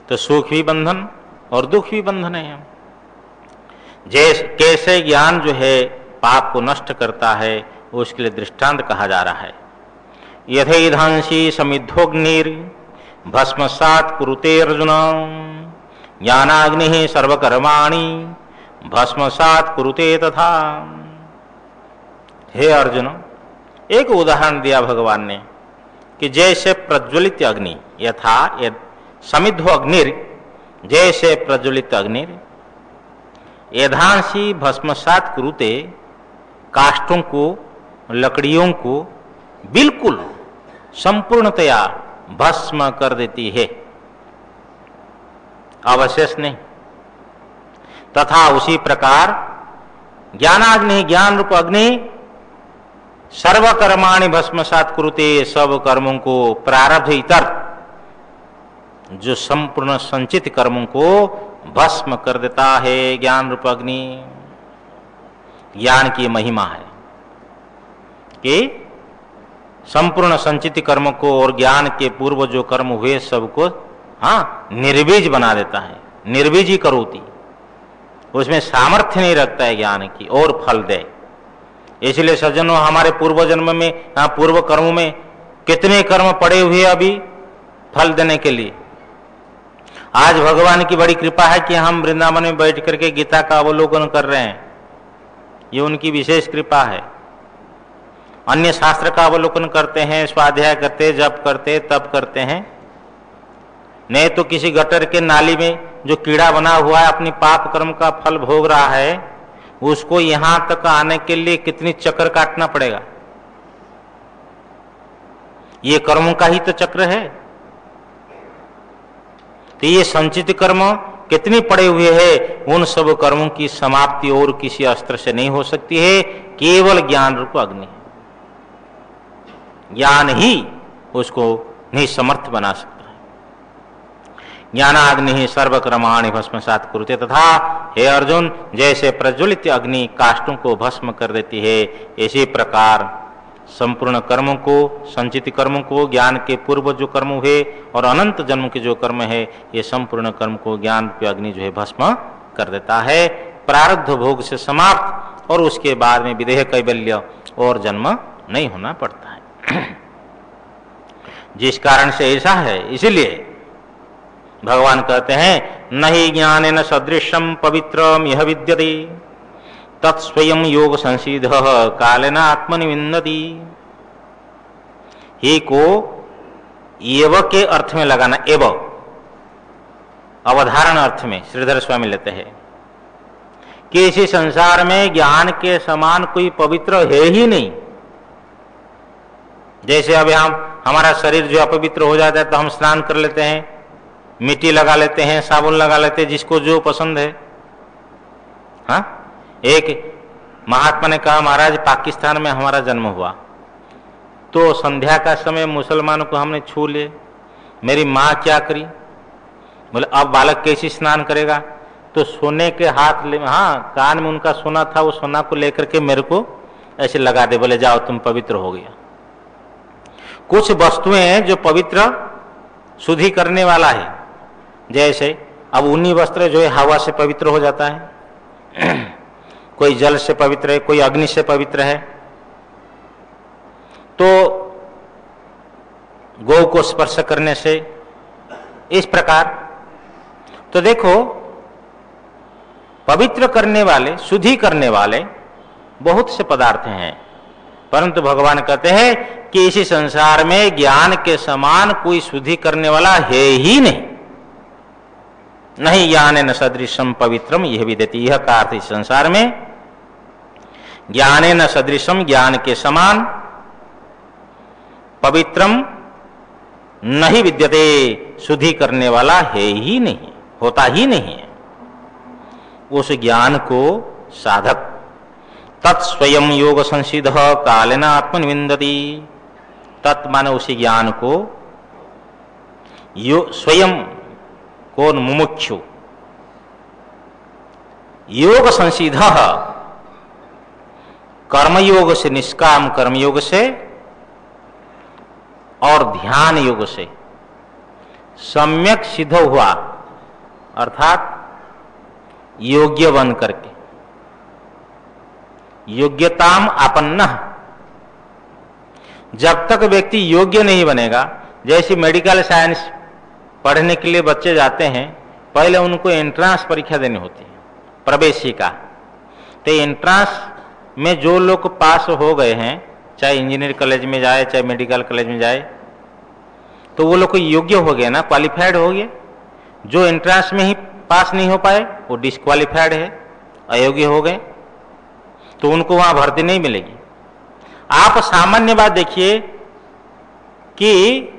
तो सुख भी बंधन और दुख भी बंधन है। जैसे कैसे ज्ञान जो है पाप को नष्ट करता है, उसके लिए दृष्टांत कहा जा रहा है। यथेधांसी समिद्धोग्निर भस्मसात् कुरुते अर्जुन, ज्ञानाग्नि सर्वकर्माणि भस्मसात् कुरुते तथा। हे अर्जुन, एक उदाहरण दिया भगवान ने कि जैसे प्रज्वलित अग्नि, यथा समिद्धो अग्निर, जैसे प्रज्वलित अग्निर यथांसी भस्मसात् कुरुते, काष्ठों को लकड़ियों को बिल्कुल संपूर्णतया भस्म कर देती है, अवशेष नहीं। तथा उसी प्रकार ज्ञानाग्नि, ज्ञान रूप अग्नि सर्वकर्माणि भस्मसात् कुरुते, सब कर्मों को प्रारब्ध इतर जो संपूर्ण संचित कर्मों को भस्म कर देता है ज्ञान रूप अग्नि। ज्ञान की महिमा है कि संपूर्ण संचित कर्म को और ज्ञान के पूर्व जो कर्म हुए सबको निर्बीज बना देता है। निर्बीजी करोति, उसमें सामर्थ्य नहीं रखता है ज्ञान की और फल दे। इसलिए सज्जनों, हमारे पूर्व जन्म में, पूर्व कर्म में कितने कर्म पड़े हुए अभी फल देने के लिए। आज भगवान की बड़ी कृपा है कि हम वृंदावन में बैठ करके गीता का अवलोकन कर रहे हैं, ये उनकी विशेष कृपा है। अन्य शास्त्र का अवलोकन करते हैं, स्वाध्याय करते, जप करते, तप करते हैं, नहीं तो किसी गटर के नाली में जो कीड़ा बना हुआ है अपनी पाप कर्म का फल भोग रहा है, उसको यहां तक आने के लिए कितनी चक्कर काटना पड़ेगा। ये कर्मों का ही तो चक्र है। तो ये संचित कर्म कितने पड़े हुए हैं, उन सब कर्मों की समाप्ति और किसी अस्त्र से नहीं हो सकती है, केवल ज्ञान रूप अग्नि। ज्ञान ही उसको निसमर्थ बना सकता है। ज्ञानाग्नि ही सर्वकर्माणि भस्मसात् कुरुते, तथा हे अर्जुन, जैसे प्रज्वलित अग्नि काष्ठों को भस्म कर देती है, इसी प्रकार संपूर्ण कर्मों को, संचित कर्मों को, ज्ञान के पूर्व जो कर्म हुए और अनंत जन्म के जो कर्म है, ये संपूर्ण कर्म को ज्ञान की अग्नि जो है भस्म कर देता है, प्रारब्ध भोग से समाप्त, और उसके बाद में विदेह कैवल्य और जन्म नहीं होना पड़ता है। जिस कारण से ऐसा है, इसलिए भगवान कहते हैं, नहीं ज्ञानेन सदृशम पवित्रम यह विद्यते तत्स्वयं योग संसिद्ध कालेन आत्मनि विन्दति। ही को एव के अर्थ में लगाना, एव अवधारण अर्थ में श्रीधर स्वामी लेते हैं कि इसी संसार में ज्ञान के समान कोई पवित्र है ही नहीं। जैसे अभी हमारा शरीर जो अपवित्र हो जाता है तो हम स्नान कर लेते हैं, मिट्टी लगा लेते हैं, साबुन लगा लेते हैं, जिसको जो पसंद है। हाँ, एक महात्मा ने कहा, महाराज पाकिस्तान में हमारा जन्म हुआ तो संध्या का समय मुसलमानों को हमने छू लिए, मेरी माँ क्या करी, बोले अब बालक कैसे स्नान करेगा, तो सोने के हाथ ले, कान में उनका सोना था, वो सोना को लेकर के मेरे को ऐसे लगा दे, बोले जाओ तुम पवित्र हो गया। कुछ वस्तुएं हैं जो पवित्र शुद्धि करने वाला है, जैसे अब ऊनी वस्त्र जो है हवा से पवित्र हो जाता है, कोई जल से पवित्र है, कोई अग्नि से पवित्र है। तो गौ को स्पर्श करने से, इस प्रकार। तो देखो, पवित्र करने वाले, शुद्धि करने वाले बहुत से पदार्थ हैं, परंतु भगवान कहते हैं कि इसी संसार में ज्ञान के समान कोई शुद्धि करने वाला है ही नहीं। नहीं ज्ञान न सदृशम पवित्रम यह विदति, यह का अर्थ इस संसार में ज्ञान न सदृशम, ज्ञान के समान, पवित्रम नहीं विद्यते, शुद्धि करने वाला है ही नहीं, होता ही नहीं है। उस ज्ञान को साधक तत्स्वयं योग संसिद्ध कालेन आत्मनिविन्दति, तत् माने उसी ज्ञान को स्वयं कौन मुमुक्षु योग संसिद्ध, कर्मयोग से, निष्काम कर्मयोग से और ध्यान योग से सम्यक सिद्ध हुआ, अर्थात योग्य बन करके, योग्यताम आपन्न। जब तक व्यक्ति योग्य नहीं बनेगा, जैसे मेडिकल साइंस पढ़ने के लिए बच्चे जाते हैं, पहले उनको एंट्रांस परीक्षा देनी होती है, प्रवेशिका। तो एंट्रांस में जो लोग पास हो गए हैं, चाहे इंजीनियर कॉलेज में जाए चाहे मेडिकल कॉलेज में जाए, तो वो लोग योग्य हो गए ना, क्वालिफाइड हो गए। जो एंट्रांस में ही पास नहीं हो पाए वो डिस्क्वालिफाइड है, अयोग्य हो गए, तो उनको वहां भर्ती नहीं मिलेगी। आप सामान्य बात देखिए कि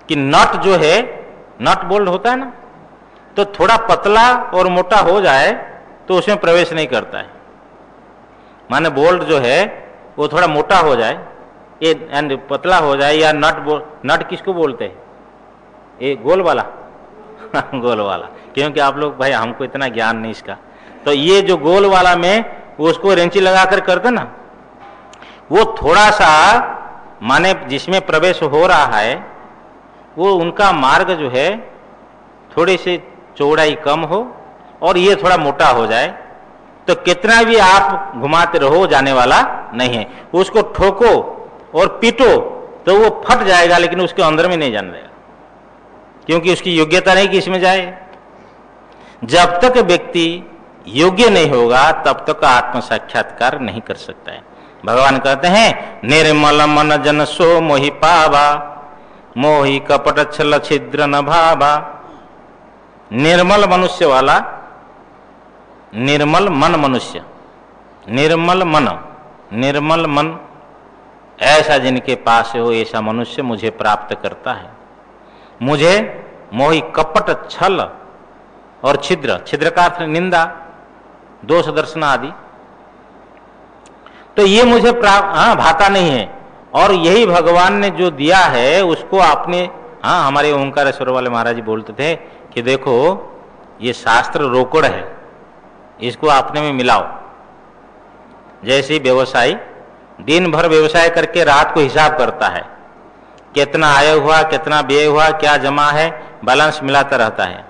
नट जो है, नट बोल्ट होता है ना, तो थोड़ा पतला और मोटा हो जाए तो उसमें प्रवेश नहीं करता है। माने बोल्ट जो है वो थोड़ा मोटा हो जाए, ये एंड पतला हो जाए, या नट किसको बोलते हैं, ये गोल वाला गोल वाला, क्योंकि आप लोग भाई हमको इतना ज्ञान नहीं इसका, तो ये जो गोल वाला में उसको रेंची लगाकर करते ना, वो थोड़ा सा माने जिसमें प्रवेश हो रहा है वो उनका मार्ग जो है थोड़ी सी चौड़ाई कम हो और ये थोड़ा मोटा हो जाए, तो कितना भी आप घुमाते रहो जाने वाला नहीं है। उसको ठोको और पीटो तो वो फट जाएगा, लेकिन उसके अंदर में नहीं जाने देगा, क्योंकि उसकी योग्यता नहीं कि इसमें जाए। जब तक व्यक्ति योग्य नहीं होगा तब तक आत्म साक्षात्कार नहीं कर सकता है। भगवान कहते हैं निर्मल मन जन सो मोहि पावा, मोहि कपट छल छिद्र न भावा। निर्मल मनुष्य वाला, निर्मल मन मनुष्य, निर्मल मन ऐसा जिनके पास हो, ऐसा मनुष्य मुझे प्राप्त करता है। मुझे मोहि कपट छल और छिद्र, छिद्र का अर्थ निंदा, दोष दर्शन आदि, तो ये मुझे भाता नहीं है। और यही भगवान ने जो दिया है उसको आपने, हमारे ओंकारेश्वर वाले महाराज जी बोलते थे कि देखो ये शास्त्र रोकड़ है, इसको आपने में मिलाओ। जैसे व्यवसायी दिन भर व्यवसाय करके रात को हिसाब करता है, कितना आय हुआ, कितना व्यय हुआ, क्या जमा है, बैलेंस मिलाता रहता है।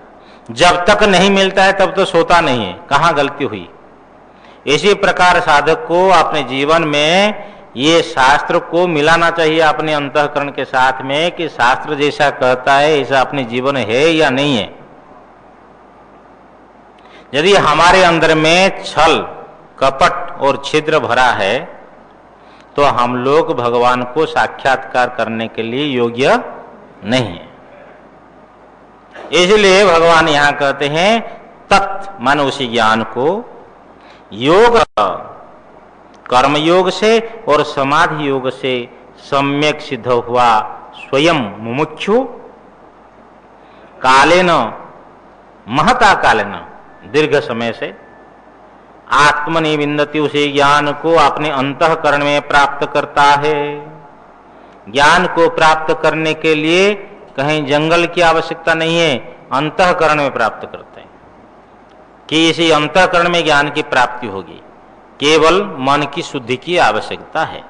जब तक नहीं मिलता है तब तो सोता नहीं है, कहाँ गलती हुई। इसी प्रकार साधक को अपने जीवन में ये शास्त्र को मिलाना चाहिए अपने अंतःकरण के साथ में, कि शास्त्र जैसा कहता है ऐसा अपने जीवन है या नहीं है। यदि हमारे अंदर में छल कपट और छिद्र भरा है तो हम लोग भगवान को साक्षात्कार करने के लिए योग्य नहीं है। इसलिए भगवान यहां कहते हैं तत् मान उसी ज्ञान को योग, कर्म योग से और समाधि योग से सम्यक सिद्ध हुआ स्वयं मुमुक्षु कालेन, महता कालेन, दीर्घ समय से आत्मनिविन्दति, उसे ज्ञान को अपने अंतःकरण में प्राप्त करता है। ज्ञान को प्राप्त करने के लिए कहीं जंगल की आवश्यकता नहीं है, अंतःकरण में प्राप्त करते हैं कि इसी अंतःकरण में ज्ञान की प्राप्ति होगी। केवल मन की शुद्धि की आवश्यकता है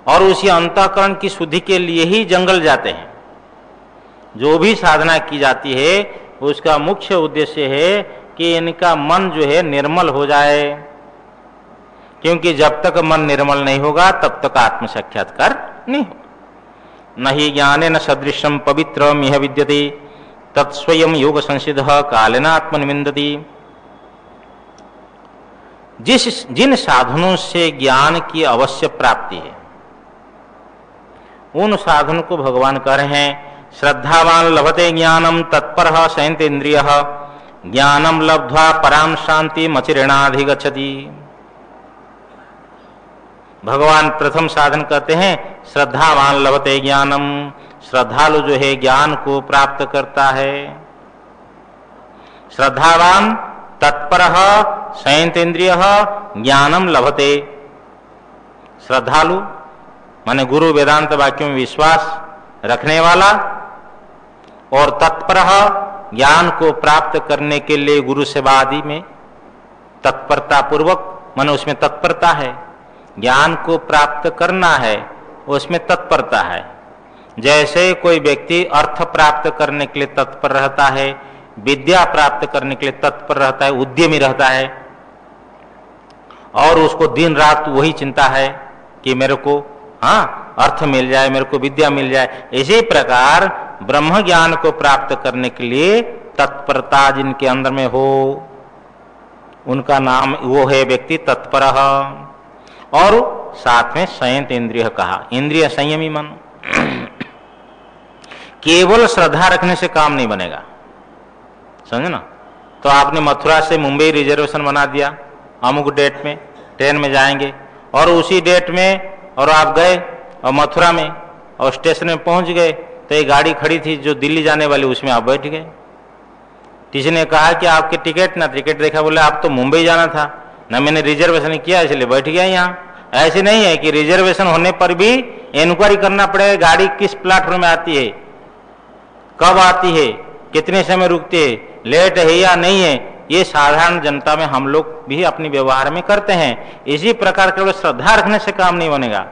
और उसी अंतःकरण की शुद्धि के लिए ही जंगल जाते हैं। जो भी साधना की जाती है उसका मुख्य उद्देश्य है कि इनका मन जो है निर्मल हो जाए, क्योंकि जब तक मन निर्मल नहीं होगा तब तक आत्म साक्षात्कार नहीं होगा। नहीं ज्ञाने न सदृशम पवित्रम यह विद्यते तत्स्वयं योग संसिद्ध कालेन आत्मनिविन्दति। जिन साधनों से ज्ञान की अवश्य प्राप्ति है, उन साधनों को भगवान कह रहे हैं। श्रद्धावान लभते ज्ञानम तत्परः संयतेन्द्रियः ज्ञानम लब्ध्वा पराम शांति मचिरेणाधिगच्छति। भगवान प्रथम साधन कहते हैं श्रद्धावान लभते ज्ञानम, श्रद्धालु जो है ज्ञान को प्राप्त करता है। श्रद्धावान तत्परः संयतेन्द्रियः ज्ञानम लभते, श्रद्धालु माने गुरु वेदांत वाक्यों में विश्वास रखने वाला, और तत्परः ज्ञान को प्राप्त करने के लिए गुरु सेवा आदि में तत्परता पूर्वक, माने उसमें तत्परता है। ज्ञान को प्राप्त करना है उसमें तत्परता है। जैसे कोई व्यक्ति अर्थ प्राप्त करने के लिए तत्पर रहता है, विद्या प्राप्त करने के लिए तत्पर रहता है, उद्यमी रहता है, और उसको दिन रात वही चिंता है कि मेरे को अर्थ मिल जाए, मेरे को विद्या मिल जाए। इसी प्रकार ब्रह्म ज्ञान को प्राप्त करने के लिए तत्परता जिनके अंदर में हो, उनका नाम वो है व्यक्ति तत्पर। और साथ में संयत इंद्रिय कहा, इंद्रिय संयमी मन। केवल श्रद्धा रखने से काम नहीं बनेगा, समझे ना। तो आपने मथुरा से मुंबई रिजर्वेशन बना दिया, अमुक डेट में ट्रेन में जाएंगे, और उसी डेट में और आप गए और मथुरा में और स्टेशन में पहुंच गए, तो एक गाड़ी खड़ी थी जो दिल्ली जाने वाली, उसमें आप बैठ गए। किसी ने कहा कि आपके टिकट ना, टिकट देखा, बोले आप तो मुंबई जाना था ना, मैंने रिजर्वेशन किया इसलिए बैठ गया यहाँ। ऐसे नहीं है कि रिजर्वेशन होने पर भी इंक्वायरी करना पड़ेगा गाड़ी किस प्लेटफॉर्म में आती है, कब आती है, कितने समय रुकती है, लेट है या नहीं है। ये साधारण जनता में हम लोग भी अपने व्यवहार में करते हैं। इसी प्रकार केवल श्रद्धा रखने से काम नहीं बनेगा,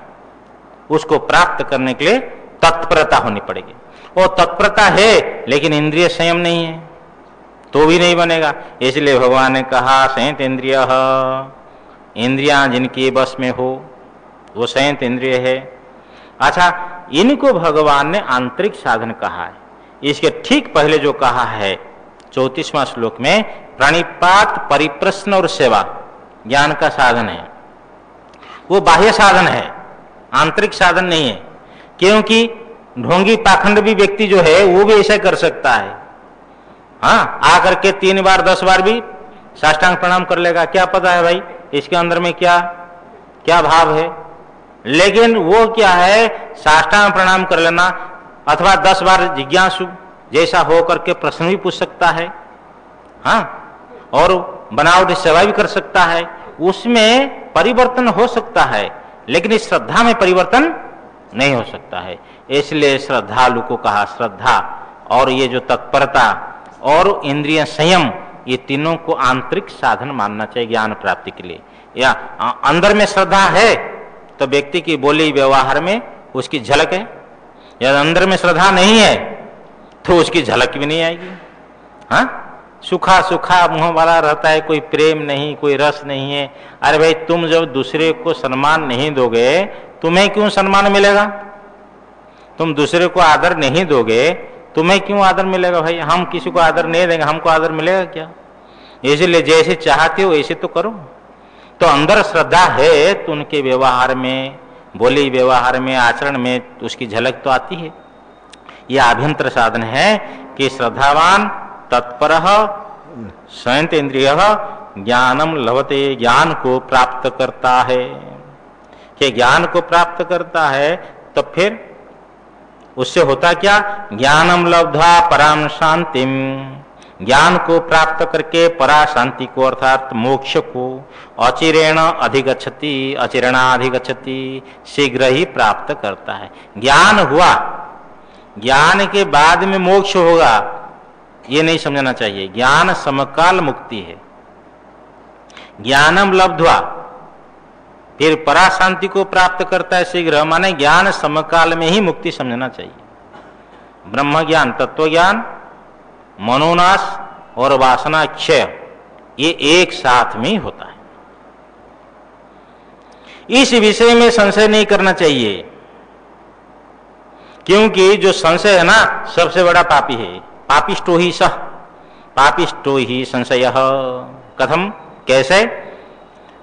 उसको प्राप्त करने के लिए तत्परता होनी पड़ेगी। और तत्परता है लेकिन इंद्रिय संयम नहीं है तो भी नहीं बनेगा। इसलिए भगवान ने कहा संयत इंद्रिय, इंद्रियां जिनकी बस में हो वो संयत इंद्रिय है। अच्छा, इनको भगवान ने आंतरिक साधन कहा है। इसके ठीक पहले जो कहा है 34वां श्लोक में, प्रणिपात परिप्रश्न और सेवा ज्ञान का साधन है, वो बाह्य साधन है, आंतरिक साधन नहीं है। क्योंकि ढोंगी पाखंड भी व्यक्ति जो है वो भी ऐसा कर सकता है, आकर के 3 बार 10 बार भी साष्टांग प्रणाम कर लेगा, क्या पता है भाई इसके अंदर में क्या क्या भाव है। लेकिन वो क्या है, साष्टांग प्रणाम कर लेना अथवा 10 बार जिज्ञासु जैसा हो करके प्रश्न भी पूछ सकता है, और बनावटी सेवा भी कर सकता है, उसमें परिवर्तन हो सकता है, लेकिन इस श्रद्धा में परिवर्तन नहीं हो सकता है। इसलिए श्रद्धालु को कहा श्रद्धा, और ये जो तत्परता और इंद्रिय संयम, ये तीनों को आंतरिक साधन मानना चाहिए ज्ञान प्राप्ति के लिए। या अंदर में श्रद्धा है तो व्यक्ति की बोली व्यवहार में उसकी झलक है, या अंदर में श्रद्धा नहीं है तो उसकी झलक भी नहीं आएगी। सूखा सूखा मुंह वाला रहता है, कोई प्रेम नहीं, कोई रस नहीं है। अरे भाई, तुम जब दूसरे को सम्मान नहीं दोगे तुम्हें क्यों सम्मान मिलेगा? तुम दूसरे को आदर नहीं दोगे तुम्हें क्यों आदर मिलेगा? भाई, हम किसी को आदर नहीं देंगे, हमको आदर मिलेगा क्या? इसलिए जैसे चाहते हो वैसे तो करो। तो अंदर श्रद्धा है तो उनके व्यवहार में, बोली व्यवहार में, आचरण में उसकी झलक तो आती है। यह आभ्यंतर साधन है कि श्रद्धावान तत्परः संयत इंद्रियः ज्ञानम लभते, ज्ञान को प्राप्त करता है। कि ज्ञान को प्राप्त करता है तो फिर उससे होता क्या? ज्ञानम लब्ध्वा पराम शांतिम, ज्ञान को प्राप्त करके परा शांति को अर्थात मोक्ष को अचिरेण अधिगच्छति, अचिरेणाधिगच्छति, शीघ्र ही प्राप्त करता है। ज्ञान हुआ, ज्ञान के बाद में मोक्ष होगा ये नहीं समझना चाहिए। ज्ञान समकाल मुक्ति है। ज्ञानम लब्ध्वा फिर परा शांति को प्राप्त करता है शीघ्र, माने ज्ञान समकाल में ही मुक्ति समझना चाहिए। ब्रह्म ज्ञान, तत्व ज्ञान, मनोनाश और वासना क्षय, ये एक साथ में ही होता है। इस विषय में संशय नहीं करना चाहिए, क्योंकि जो संशय है ना सबसे बड़ा पापी है। पापिष्टो ही सह, पापिष्टो ही संशयः। कथम, कैसे?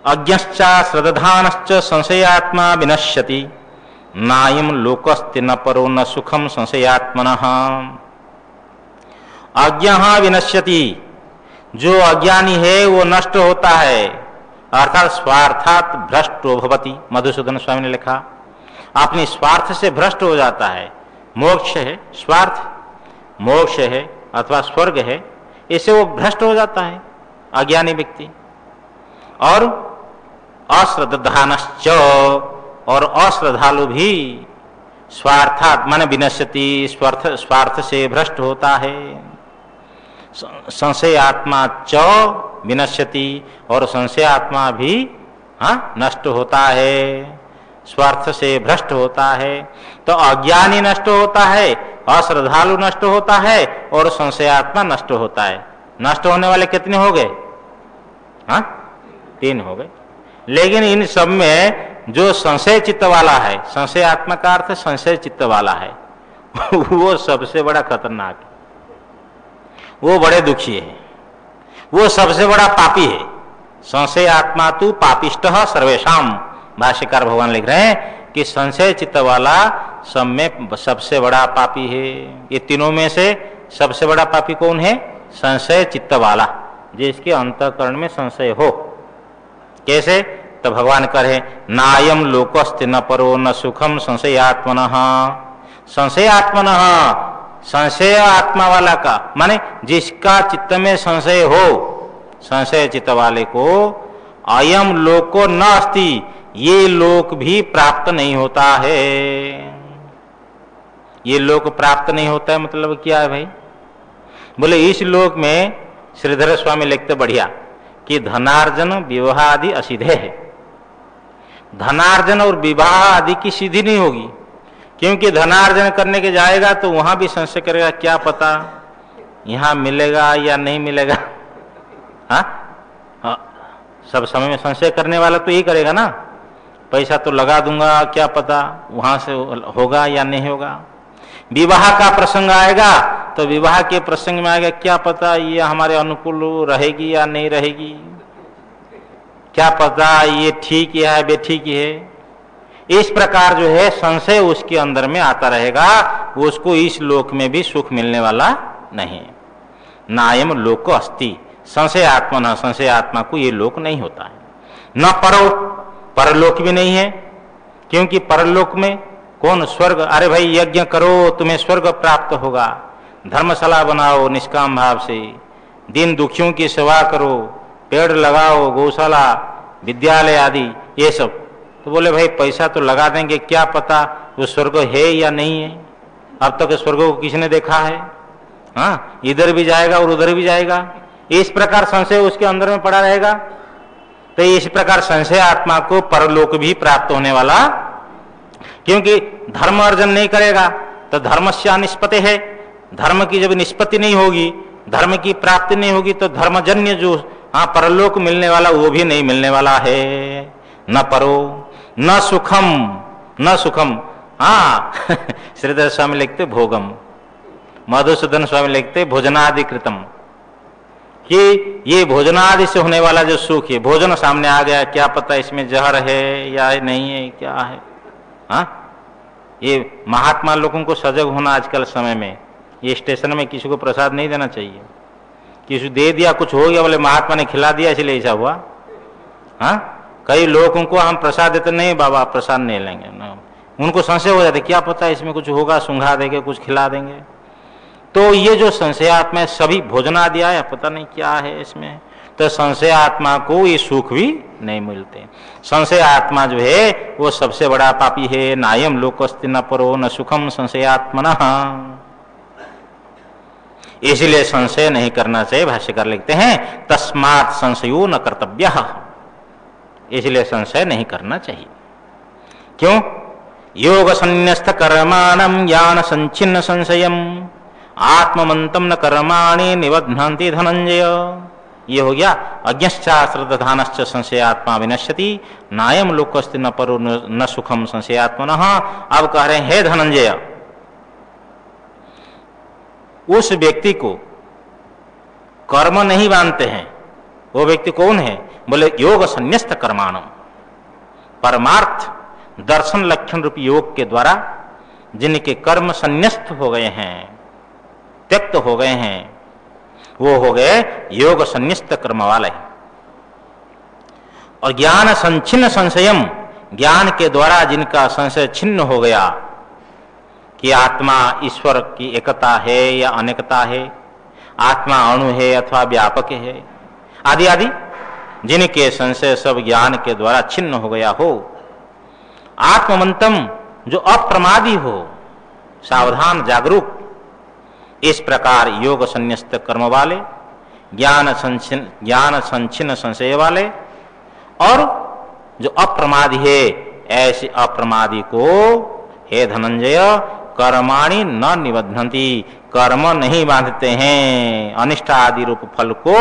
अज्ञश्चा श्रद्धानश्च संशयात्मा विनश्यति नायम लोकस्ति न परो न सुखम संशयात्मनः। अज्ञः विनश्यति, जो अज्ञानी है वो नष्ट होता है, अर्थात स्वार्थात भ्रष्टो भवति। मधुसूदन स्वामी ने लिखा, अपनी स्वार्थ से भ्रष्ट हो जाता है। मोक्ष है स्वार्थ, मोक्ष है अथवा स्वर्ग है, इससे वो भ्रष्ट हो जाता है अज्ञानी व्यक्ति। और अश्रद्धानश्च, और अश्रद्धालु भी स्वार्थात माने विनश्यति, स्वार्थ से भ्रष्ट होता है। संशयात्मा च विनश्यति, और संशयात्मा भी नष्ट होता है, स्वार्थ से भ्रष्ट होता है। तो अज्ञानी नष्ट होता है, अश्रद्धालु नष्ट होता है, और संशयात्मा नष्ट होता है। नष्ट होने वाले कितने हो गए? 3 हो गए। लेकिन इन सब में जो संशय चित्त वाला है, संशय आत्मा का अर्थ संशय चित्त वाला है, वो सबसे बड़ा खतरनाक है, वो बड़े दुखी है, वो सबसे बड़ा पापी है। संशय आत्मा तू पापिष्टः सर्वेषाम, भाष्यकार भगवान लिख रहे हैं कि संशय चित्त वाला सब में सबसे बड़ा पापी है। ये तीनों में से सबसे बड़ा पापी कौन है? संशय चित्त वाला, जिसके अंतःकरण में संशय हो। कैसे? तो भगवान कहे नायम लोकस्ति न परो न सुखम संशयात्मनः। संशयात्मनः, संशय आत्मा वाला का माने जिसका चित्त में संशय हो, संशय चित्त वाले को अयम लोको न अस्ति, ये लोक भी प्राप्त नहीं होता है। ये लोक प्राप्त नहीं होता है मतलब क्या है भाई? बोले इस लोक में श्रीधर स्वामी लिखते बढ़िया कि धनार्जन विवाह आदि असिधे है। धनार्जन और विवाह आदि की सीधी नहीं होगी, क्योंकि धनार्जन करने के जाएगा तो वहां भी संशय करेगा, क्या पता यहां मिलेगा या नहीं मिलेगा। सब समय में संशय करने वाला तो यही करेगा ना, पैसा तो लगा दूंगा, क्या पता वहां से होगा या नहीं होगा। विवाह का प्रसंग आएगा तो विवाह के प्रसंग में आएगा, क्या पता ये हमारे अनुकूल रहेगी या नहीं रहेगी, क्या पता ये ठीक है बेठीक है। इस प्रकार जो है संशय उसके अंदर में आता रहेगा, उसको इस लोक में भी सुख मिलने वाला नहीं। नायम लोको अस्ति, संशय आत्मा न, संशय आत्मा को ये लोक नहीं होता है। न परो, परलोक भी नहीं है, क्योंकि परलोक में कौन? स्वर्ग। अरे भाई यज्ञ करो तुम्हें स्वर्ग प्राप्त होगा, धर्मशाला बनाओ निष्काम भाव से, दीन दुखियों की सेवा करो, पेड़ लगाओ, गौशाला, विद्यालय आदि ये सब। तो बोले भाई पैसा तो लगा देंगे, क्या पता वो स्वर्ग है या नहीं है। अब तक स्वर्ग को किसने देखा है? हाँ, इधर भी जाएगा और उधर भी जाएगा। इस प्रकार संशय उसके अंदर में पड़ा रहेगा। तो इस प्रकार संशय आत्मा को परलोक भी प्राप्त होने वाला, क्योंकि धर्म अर्जन नहीं करेगा तो धर्मस्य निष्पत्ति है। धर्म की जब निष्पत्ति नहीं होगी, धर्म की प्राप्ति नहीं होगी, तो धर्मजन्य जो परलोक मिलने वाला वो भी नहीं मिलने वाला है। न परो न सुखम, न सुखम। श्रीधर स्वामी लिखते भोगम, मधुसूदन स्वामी लिखते भोजनादि कृतम, कि ये भोजनादि से होने वाला जो सुख है, भोजन सामने आ गया, क्या पता इसमें जहर है या नहीं है, क्या है। ये महात्मा लोगों को सजग होना आजकल समय में। ये स्टेशन में किसी को प्रसाद नहीं देना चाहिए, किसी दे दिया कुछ हो गया, बोले महात्मा ने खिला दिया इसलिए ऐसा हुआ। कई लोगों को हम प्रसाद देते, नहीं बाबा प्रसाद नहीं लेंगे ना, उनको संशय हो जाता, क्या पता इसमें कुछ होगा, सुंघा देंगे, कुछ खिला देंगे। तो ये जो संशय आत्मा है, सभी भोजन आदि आया, पता नहीं क्या है इसमें, तो संशय आत्मा को ये सुख भी नहीं मिलते। संशय आत्मा जो है वो सबसे बड़ा पापी है। नायम लोकस्ति न परो न सुखम संशयात्मनः। इसलिए संशय नहीं करना चाहिए। भाष्यकार लिखते हैं तस्मात् संशयो न कर्तव्यः, इसलिए संशय नहीं करना चाहिए। क्यों? योग संन्यस्त कर्माणं यान संचिन्न संशयम आत्ममंतम न कर्माणि निबध्नन्ति धनंजय। ये हो गया अज्ञश्चा श्रद्धानश्च संशयात्मा विनश्यति नायम लोकस्ति न परो न सुखम संशयात्मनः। अब कह रहे हैं हे धनंजय, उस व्यक्ति को कर्म नहीं बांधते हैं, वो व्यक्ति कौन है? बोले योग संन्यस्त कर्माणम, परमार्थ दर्शन लक्षण रूपी योग के द्वारा जिनके कर्म संन्यस्त हो गए हैं, त्यक्त हो गए हैं, वो हो गए योग संन्यस्त कर्म वाले। और ज्ञान संचिन्न संशयम, ज्ञान के द्वारा जिनका संशय छिन्न हो गया कि आत्मा ईश्वर की एकता है या अनेकता है, आत्मा अणु है अथवा व्यापक है, आदि आदि जिनके संशय सब ज्ञान के द्वारा छिन्न हो गया हो। आत्मवंतम, जो अप्रमादी हो, सावधान जागरूक, इस प्रकार योग संन्यस्त कर्म वाले, ज्ञान संचिन्न संशय वाले और जो अप्रमादी है, ऐसे अप्रमादी को हे धनंजय कर्माणि न निबध्नन्ति, कर्म नहीं बांधते हैं, अनिष्ट आदि रूप फल को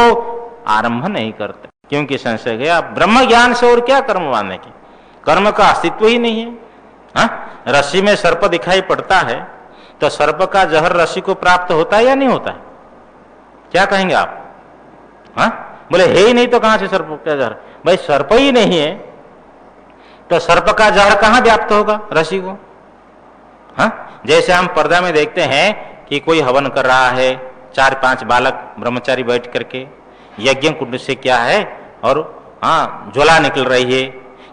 आरंभ नहीं करते, क्योंकि संशय गया ब्रह्म ज्ञान से और क्या कर्म बांधने की, कर्म का अस्तित्व ही नहीं है। हाँ? रस्सी में सर्प दिखाई पड़ता है तो सर्प का जहर रस्सी को प्राप्त होता है या नहीं होता है? क्या कहेंगे आप? हाँ? बोले है ही नहीं तो कहां से सर्प का जहर? भाई सर्प ही नहीं है तो सर्प का जहर कहां व्याप्त होगा रस्सी को? हाँ? जैसे हम पर्दा में देखते हैं कि कोई हवन कर रहा है, 4-5 बालक ब्रह्मचारी बैठ करके, यज्ञ कुंड से क्या है और हाँ ज्वाला निकल रही है,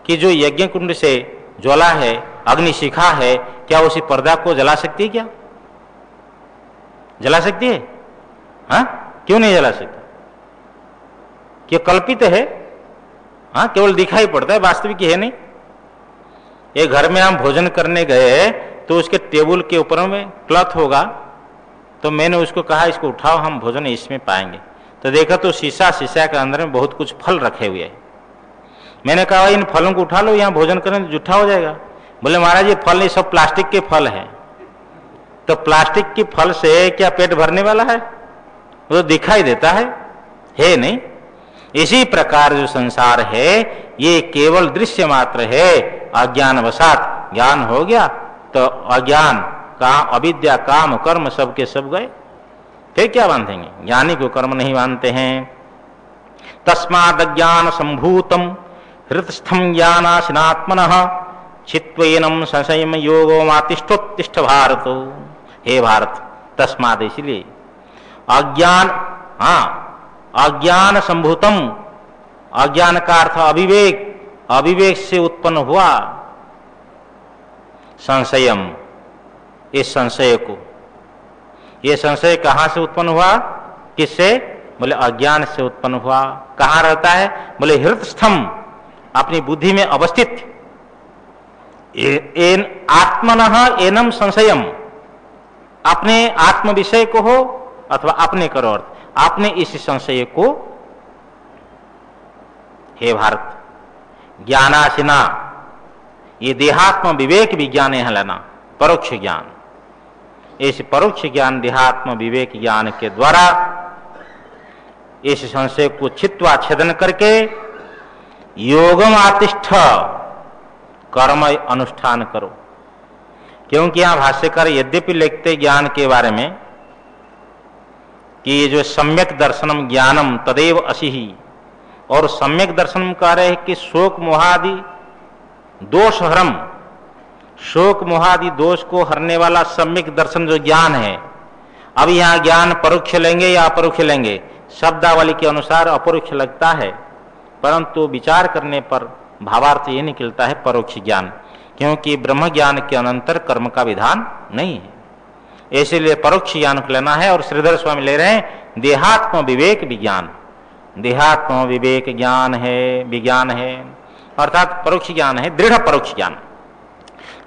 कि जो यज्ञ कुंड से ज्वाला है, अग्निशिखा है, क्या उसी पर्दा को जला सकती है? क्या जला सकती है? हाँ? क्यों नहीं जला सकती? क्यों? कल्पित है, हाँ, केवल दिखाई पड़ता है, वास्तविक है नहीं। एक घर में हम भोजन करने गए तो उसके टेबल के ऊपर में क्लॉथ होगा, तो मैंने उसको कहा इसको उठाओ, हम भोजन इसमें पाएंगे। तो देखा तो शीशा के अंदर में बहुत कुछ फल रखे हुए हैं। मैंने कहा इन फलों को उठा लो, यहाँ भोजन करने तो जूठा हो जाएगा। बोले महाराज ये फल नहीं, सब प्लास्टिक के फल हैं। तो प्लास्टिक के फल से क्या पेट भरने वाला है? वो तो दिखाई देता है नहीं। इसी प्रकार जो संसार है ये केवल दृश्य मात्र है। अज्ञानवशात ज्ञान हो गया तो अज्ञान का अविद्या काम कर्म सबके सब गए, फिर क्या बांधेंगे? ज्ञानी को कर्म नहीं बांधते हैं। तस्माद् अज्ञान संभूतम हृतस्थम ज्ञानाशिनात्मनः चित्वेनम संशयम योगो मातिष्ठोत्तिष्ठ भारत। हे भारत, तस्माद इसलिए अज्ञान, अज्ञान संभूतम, अज्ञान का अर्थ अविवेक, अविवेक से उत्पन्न हुआ संशयम, इस संशय को, ये संशय कहां से उत्पन्न हुआ? किससे? बोले अज्ञान से उत्पन्न हुआ। कहां रहता है? बोले हृतस्थम, अपनी बुद्धि में अवस्थित। आत्मनः एनम संशयम, अपने आत्म विषय को हो अथवा अपने करो अर्थ, आपने इस संशय को, हे भारत, ज्ञानाशिना, ये देहात्म विवेक विज्ञान है लेना, परोक्ष ज्ञान। इस परोक्ष ज्ञान देहात्म विवेक ज्ञान के द्वारा इस संशय को छित्वा छेदन करके योगम आतिष्ठ, कर्म अनुष्ठान करो। क्योंकि यहां भाष्यकार यद्यपि लिखते ज्ञान के बारे में कि ये जो सम्यक दर्शनम ज्ञानम तदेव असिहि, और सम्यक दर्शनम कह रहे हैं कि शोक मोहादि दोष हरम, शोक मोहादि दोष को हरने वाला सम्यक दर्शन जो ज्ञान है। अब यहां ज्ञान परोक्ष लेंगे या अपरोक्ष लेंगे? शब्दावली के अनुसार अपरोक्ष लगता है, परंतु विचार करने पर भावार्थ ये निकलता है परोक्ष ज्ञान, क्योंकि ब्रह्म ज्ञान के अनंतर कर्म का विधान नहीं है। इसीलिए परोक्ष ज्ञान को लेना है। और श्रीधर स्वामी ले रहे हैं देहात्म विवेक विज्ञान, देहात्म विवेक ज्ञान है, विज्ञान है, अर्थात परोक्ष ज्ञान है, दृढ़ परोक्ष ज्ञान।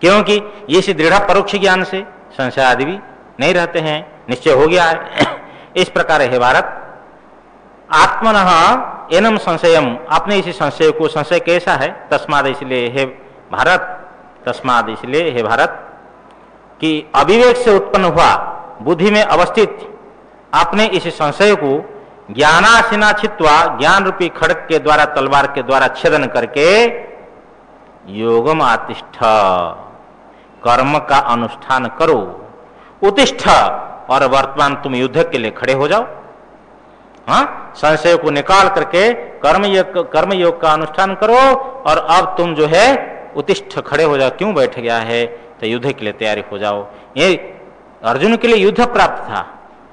क्योंकि इस दृढ़ परोक्ष ज्ञान से संशय आदि भी नहीं रहते हैं, निश्चय हो गया है। इस प्रकार है भारत, आत्मनः एनम संशयम, अपने इसी संशय को, संशय कैसा है? तस्माद, इसलिए हे भारत, तस्माद इसलिए हे भारत, कि अविवेक से उत्पन्न हुआ बुद्धि में अवस्थित अपने इस संशय को ज्ञानाशिना छित्वा, ज्ञान रूपी खड़ग के द्वारा, तलवार के द्वारा छेदन करके योगम आतिष्ठ, कर्म का अनुष्ठान करो। उत्तिष्ठ, और वर्तमान तुम युद्ध के लिए खड़े हो जाओ। हाँ, संशय को निकाल करके कर्मयोग का अनुष्ठान करो। और अब तुम जो है उत्तिष्ठ, खड़े हो जाओ। क्यों बैठ गया है? तो युद्ध के लिए तैयारी हो जाओ। ये अर्जुन के लिए युद्ध प्राप्त था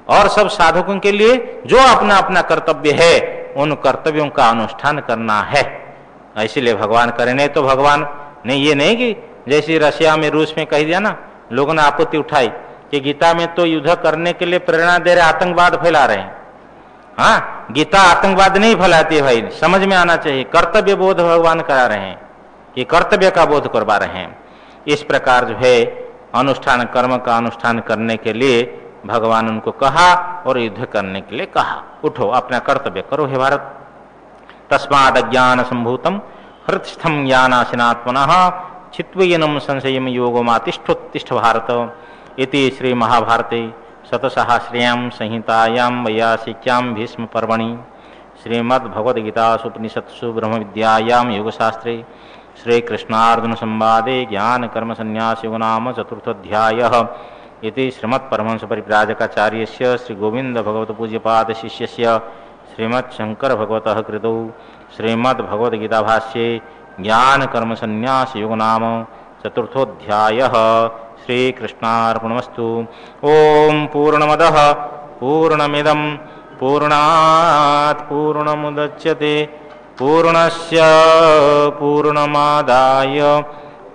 और सब साधकों के लिए जो अपना अपना कर्तव्य है उन कर्तव्यों का अनुष्ठान करना है। इसीलिए भगवान करे। नहीं तो भगवान ने ये नहीं कि जैसे रशिया में, रूस में कह दिया ना, लोगों ने आपत्ति उठाई कि गीता में तो युद्ध करने के लिए प्रेरणा दे रहे, आतंकवाद फैला रहे हैं। हाँ, गीता आतंकवाद नहीं फैलाती है भाई, समझ में आना चाहिए। कर्तव्य बोध भगवान करा रहे हैं कि कर्तव्य का बोध करवा रहे हैं। इस प्रकार जो है अनुष्ठान, कर्म का अनुष्ठान करने के लिए भगवान उनको कहा और युद्ध करने के लिए कहा। उठो, अपना कर्तव्य करो हे भारत। तस्माद् अज्ञान संभूतम हृतस्थम ज्ञानासिनात्मनः चित्वयनम संशयम योगमातिष्ठोत्तिष्ठ भारत। इति श्री महाभारते शतसहस्र्यां संहितायां वैयासिक्यां भीष्म पर्वणि श्रीमद्भगवद्गीतासु उपनिषत्सु ब्रह्म विद्यायां योगशास्त्रे श्रीकृष्णार्जुन संवादे ज्ञान कर्म संन्यास योग नाम चतुर्थोऽध्यायः। इति श्रीमत्परमहंस परिव्राजकाचार्यस्य श्री गोविंद भगवत पूज्यपाद शिष्यस्य श्रीमत्शंकर भगवतः कृतौ श्रीमद्भगवद्गीता भाष्ये ज्ञान कर्म संन्यास योग नाम चतुर्थोऽध्यायः। श्रीकृष्णार्पणमस्तु। ओम पूर्णमदः पूर्णमिदं पूर्णात् पूर्णमुदच्यते पूर्णस्य पूर्णमादाय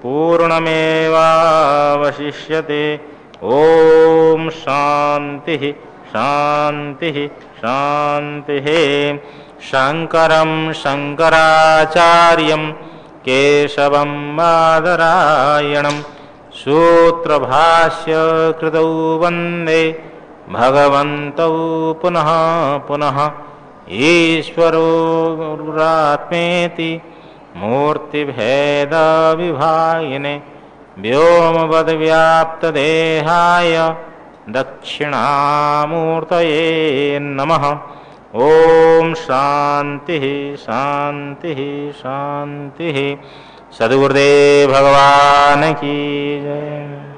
पूर्णमेवावशिष्यते। ओम शांतिः शांतिः शांतिः। शंकरं शंकराचार्यं केशवं बादरायणं सूत्रभाष्य कृतौ वन्दे भगवन्तौ पुनः पुनः। ईश्वरो गुरुरात्मेति मूर्तिभेदविभागिने व्योमवद्व्याप्तदेहाय दक्षिणामूर्तये नमः। ओम शांतिः शांतिः शांतिः। सद्गुरुदेव भगवान की जय।